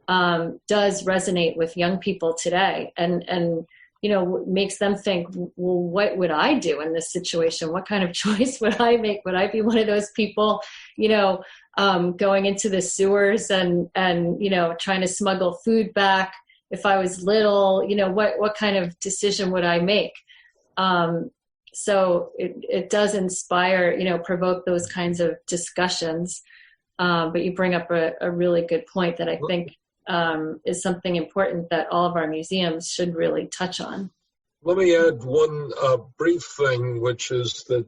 does resonate with young people today. And makes them think, well, what would I do in this situation? What kind of choice would I make? Would I be one of those people, going into the sewers and trying to smuggle food back if I was little? What kind of decision would I make? So it does inspire, provoke those kinds of discussions. But you bring up a really good point that I think is something important that all of our museums should really touch on. Let me add one brief thing, which is that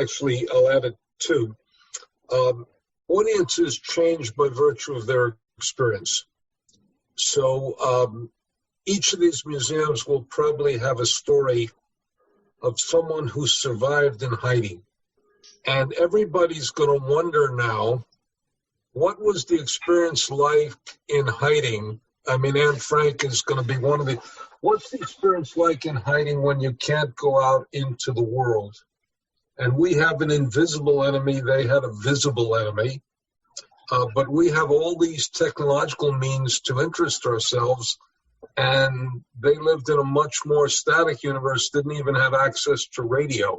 actually I'll add it too. Audiences change by virtue of their experience. So each of these museums will probably have a story of someone who survived in hiding. And everybody's going to wonder now, what was the experience like in hiding? I mean, Anne Frank is going to be one of the... What's the experience like in hiding when you can't go out into the world? And we have an invisible enemy. They had a visible enemy. But we have all these technological means to interest ourselves. And they lived in a much more static universe, didn't even have access to radio.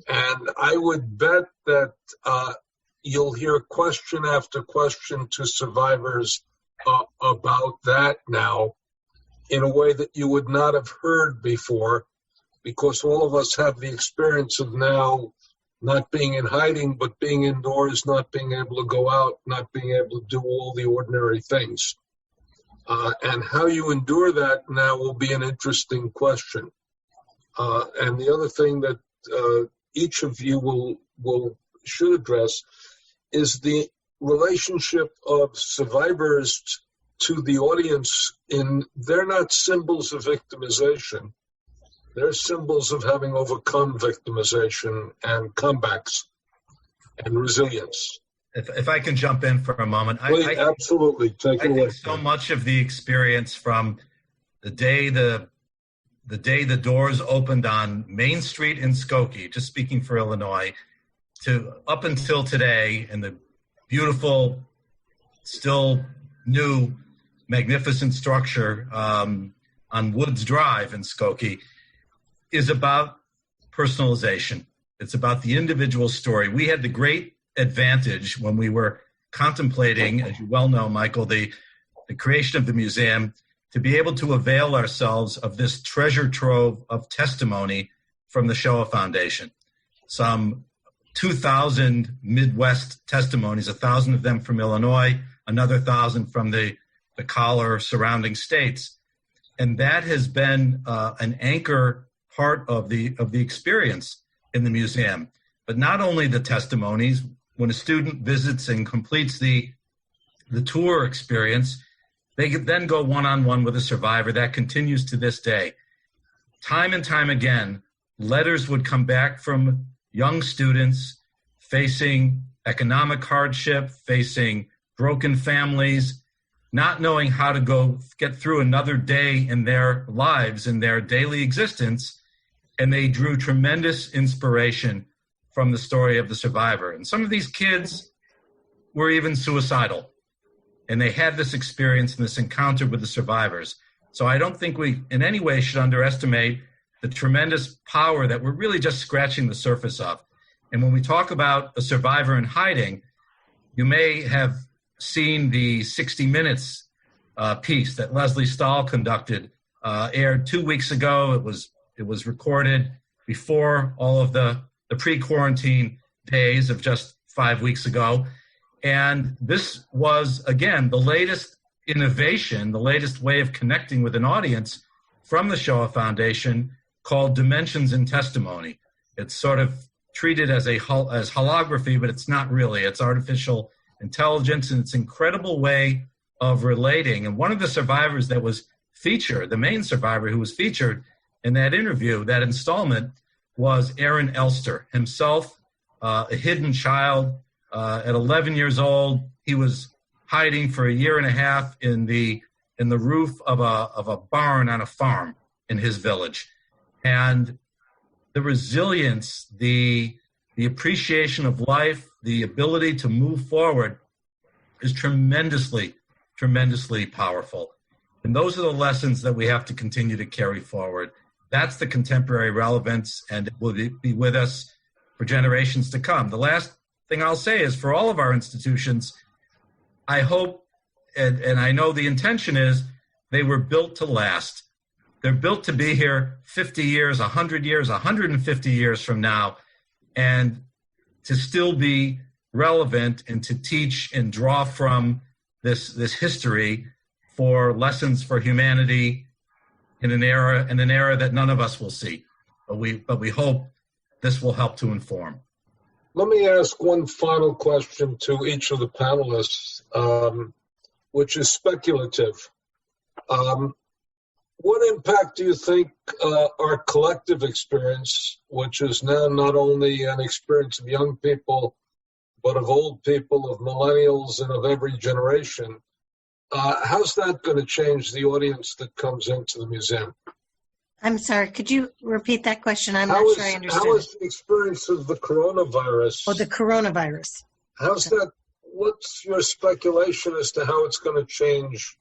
And I would bet that you'll hear question after question to survivors about that now in a way that you would not have heard before, because all of us have the experience of now not being in hiding, but being indoors, not being able to go out, not being able to do all the ordinary things. And how you endure that now will be an interesting question. And the other thing that each of you should address is the relationship of survivors to the audience. They're not symbols of victimization. They're symbols of having overcome victimization and comebacks and resilience. If I can jump in for a moment. Please, absolutely. Take it away. I think so much of the experience from the day the doors opened on Main Street in Skokie, just speaking for Illinois, to up until today, and the beautiful, still new, magnificent structure on Woods Drive in Skokie, is about personalization. It's about the individual story. We had the great advantage when we were contemplating, as you well know, Michael, the creation of the museum, to be able to avail ourselves of this treasure trove of testimony from the Shoah Foundation. Some 2,000 Midwest testimonies, 1,000 of them from Illinois, another 1,000 from the collar surrounding states. And that has been an anchor part of the experience in the museum. But not only the testimonies, when a student visits and completes the tour experience, they could then go one-on-one with a survivor. That continues to this day. Time and time again, letters would come back from young students facing economic hardship, facing broken families, not knowing how to go get through another day in their lives, in their daily existence, and they drew tremendous inspiration from the story of the survivor. And some of these kids were even suicidal, and they had this experience and this encounter with the survivors. So I don't think we in any way should underestimate the tremendous power that we're really just scratching the surface of. And when we talk about a survivor in hiding, you may have seen the 60 Minutes piece that Leslie Stahl conducted, aired 2 weeks ago. It was recorded before all of the pre-quarantine days of just 5 weeks ago. And this was, again, the latest innovation, the latest way of connecting with an audience from the Shoah Foundation, called Dimensions in Testimony. It's sort of treated as holography, but it's not really. It's artificial intelligence, and it's an incredible way of relating. And one of the survivors that was featured, the main survivor who was featured in that interview, that installment, was Aaron Elster, himself a hidden child. At 11 years old, he was hiding for a year and a half in the roof of a barn on a farm in his village. And the resilience, the appreciation of life, the ability to move forward is tremendously, tremendously powerful. And those are the lessons that we have to continue to carry forward. That's the contemporary relevance, and it will be with us for generations to come. The last thing I'll say is, for all of our institutions, I hope, and I know the intention is, they were built to last. They're built to be here 50 years, 100 years, 150 years from now, and to still be relevant and to teach and draw from this history for lessons for humanity in an era that none of us will see. But we hope this will help to inform. Let me ask one final question to each of the panelists, which is speculative. What impact do you think our collective experience, which is now not only an experience of young people, but of old people, of millennials, and of every generation, how's that going to change the audience that comes into the museum? I'm sorry, could you repeat that question? I'm not sure I understood. How is the experience of the coronavirus? Oh, the coronavirus. How's that? What's your speculation as to how it's going to change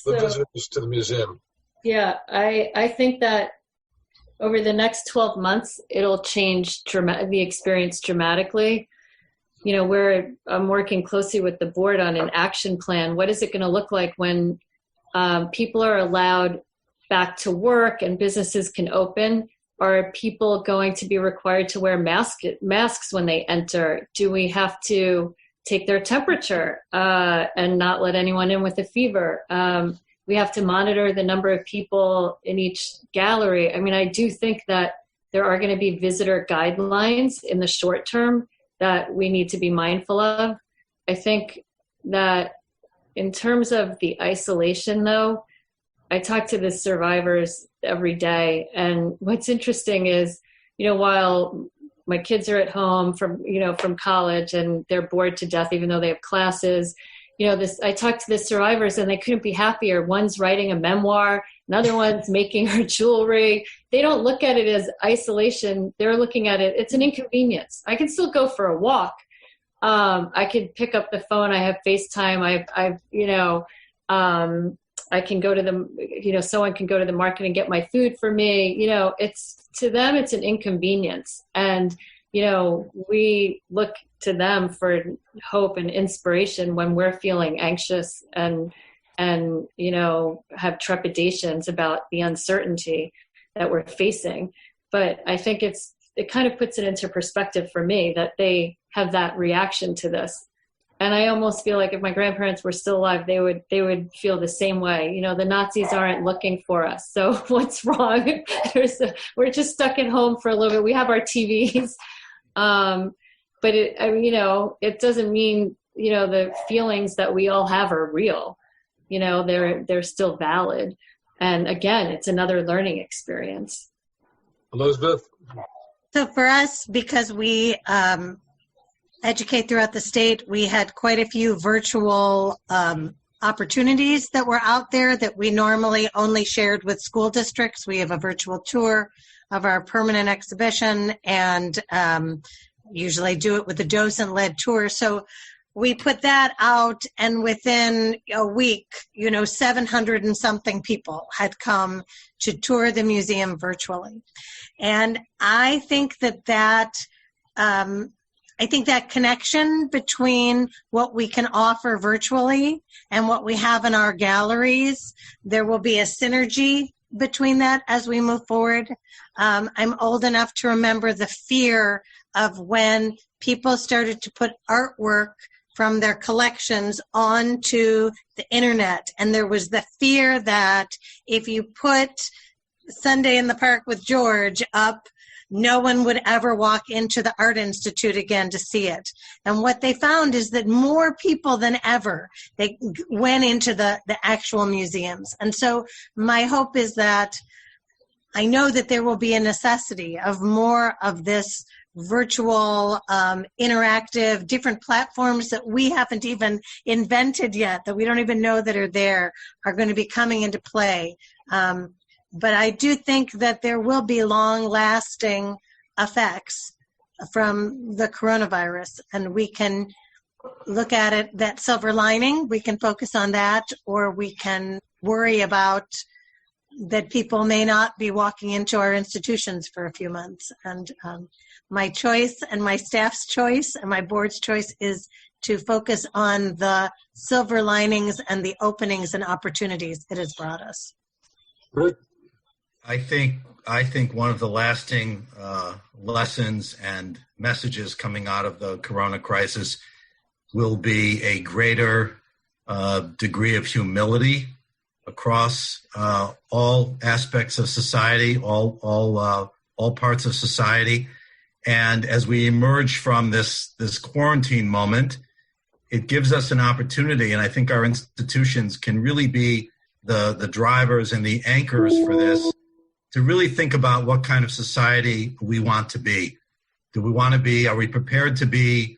the visitors to the museum? Yeah, I think that over the next 12 months, it'll change the experience dramatically. You know, I'm working closely with the board on an action plan. What is it going to look like when people are allowed back to work and businesses can open? Are people going to be required to wear masks when they enter? Do we have to take their temperature and not let anyone in with a fever? We have to monitor the number of people in each gallery. I mean, I do think that there are going to be visitor guidelines in the short term that we need to be mindful of. I think that in terms of the isolation, though, I talk to the survivors every day. And what's interesting is, you know, while my kids are at home from college and they're bored to death, even though they have classes, you know, I talked to the survivors and they couldn't be happier. One's writing a memoir, another one's making her jewelry. They don't look at it as isolation. They're looking at it, it's an inconvenience. I can still go for a walk. I could pick up the phone. I have FaceTime. I can go to someone can go to the market and get my food for me. You know, to them, it's an inconvenience. And, you know, we look to them for hope and inspiration when we're feeling anxious and and, have trepidations about the uncertainty that we're facing. But I think it kind of puts it into perspective for me that they have that reaction to this. And I almost feel like if my grandparents were still alive, they would feel the same way. The Nazis aren't looking for us. So what's wrong? We're just stuck at home for a little bit. We have our TVs. But it doesn't mean, the feelings that we all have are real. They're still valid. And again, it's another learning experience. Elizabeth? So for us, because we educate throughout the state, we had quite a few virtual opportunities that were out there that we normally only shared with school districts. We have a virtual tour of our permanent exhibition and usually do it with a docent-led tour. So we put that out, and within a week, 700 and something people had come to tour the museum virtually. And I think that connection between what we can offer virtually and what we have in our galleries, there will be a synergy between that as we move forward. I'm old enough to remember the fear of when people started to put artwork from their collections onto the internet. And there was the fear that if you put Sunday in the Park with George up, no one would ever walk into the Art Institute again to see it. And what they found is that more people than ever, they went into the actual museums. And so my hope is that I know that there will be a necessity of more of this virtual, interactive, different platforms that we haven't even invented yet, that we don't even know that are there, are going to be coming into play. But I do think that there will be long-lasting effects from the coronavirus, and we can look at it, that silver lining, we can focus on that, or we can worry about that people may not be walking into our institutions for a few months. And my choice and my staff's choice and my board's choice is to focus on the silver linings and the openings and opportunities it has brought us. Rick? I think one of the lasting lessons and messages coming out of the corona crisis will be a greater degree of humility across all aspects of society, all parts of society. And as we emerge from this quarantine moment, it gives us an opportunity, and I think our institutions can really be the drivers and the anchors for this, to really think about what kind of society we want to be. Are we prepared to be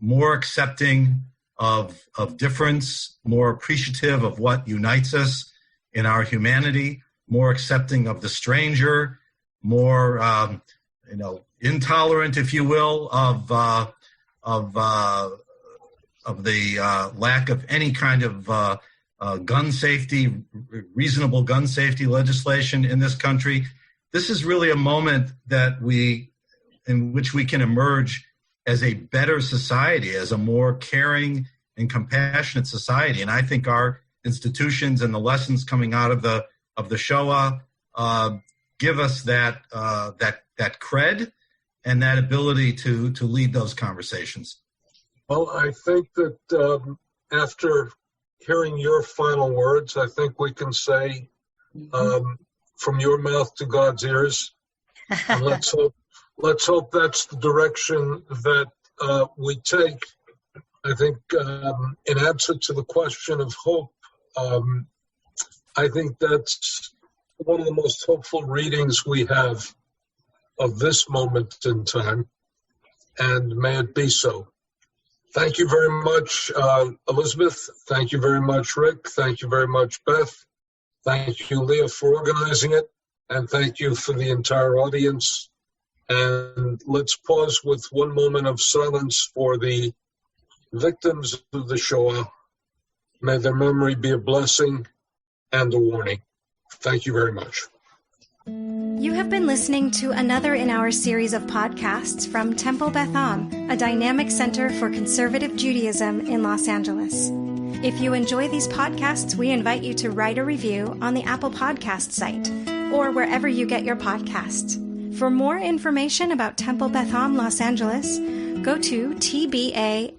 more accepting of difference, more appreciative of what unites us in our humanity, more accepting of the stranger, more, intolerant, if you will, of the lack of any kind of gun safety, reasonable gun safety legislation in this country. This is really a moment in which we can emerge as a better society, as a more caring and compassionate society. And I think our institutions and the lessons coming out of the Shoah give us that cred and that ability to lead those conversations. Well, I think that after hearing your final words, I think we can say, from your mouth to God's ears. And let's hope that's the direction that we take. I think in answer to the question of hope, I think that's one of the most hopeful readings we have of this moment in time, and may it be so. Thank you very much, Elizabeth. Thank you very much, Rick. Thank you very much, Beth. Thank you, Leah, for organizing it. And thank you for the entire audience. And let's pause with one moment of silence for the victims of the Shoah. May their memory be a blessing and a warning. Thank you very much. You have been listening to another in our series of podcasts from Temple Beth Am, a dynamic center for conservative Judaism in Los Angeles. If you enjoy these podcasts, we invite you to write a review on the Apple Podcast site or wherever you get your podcasts. For more information about Temple Beth Am Los Angeles, go to tbala.org.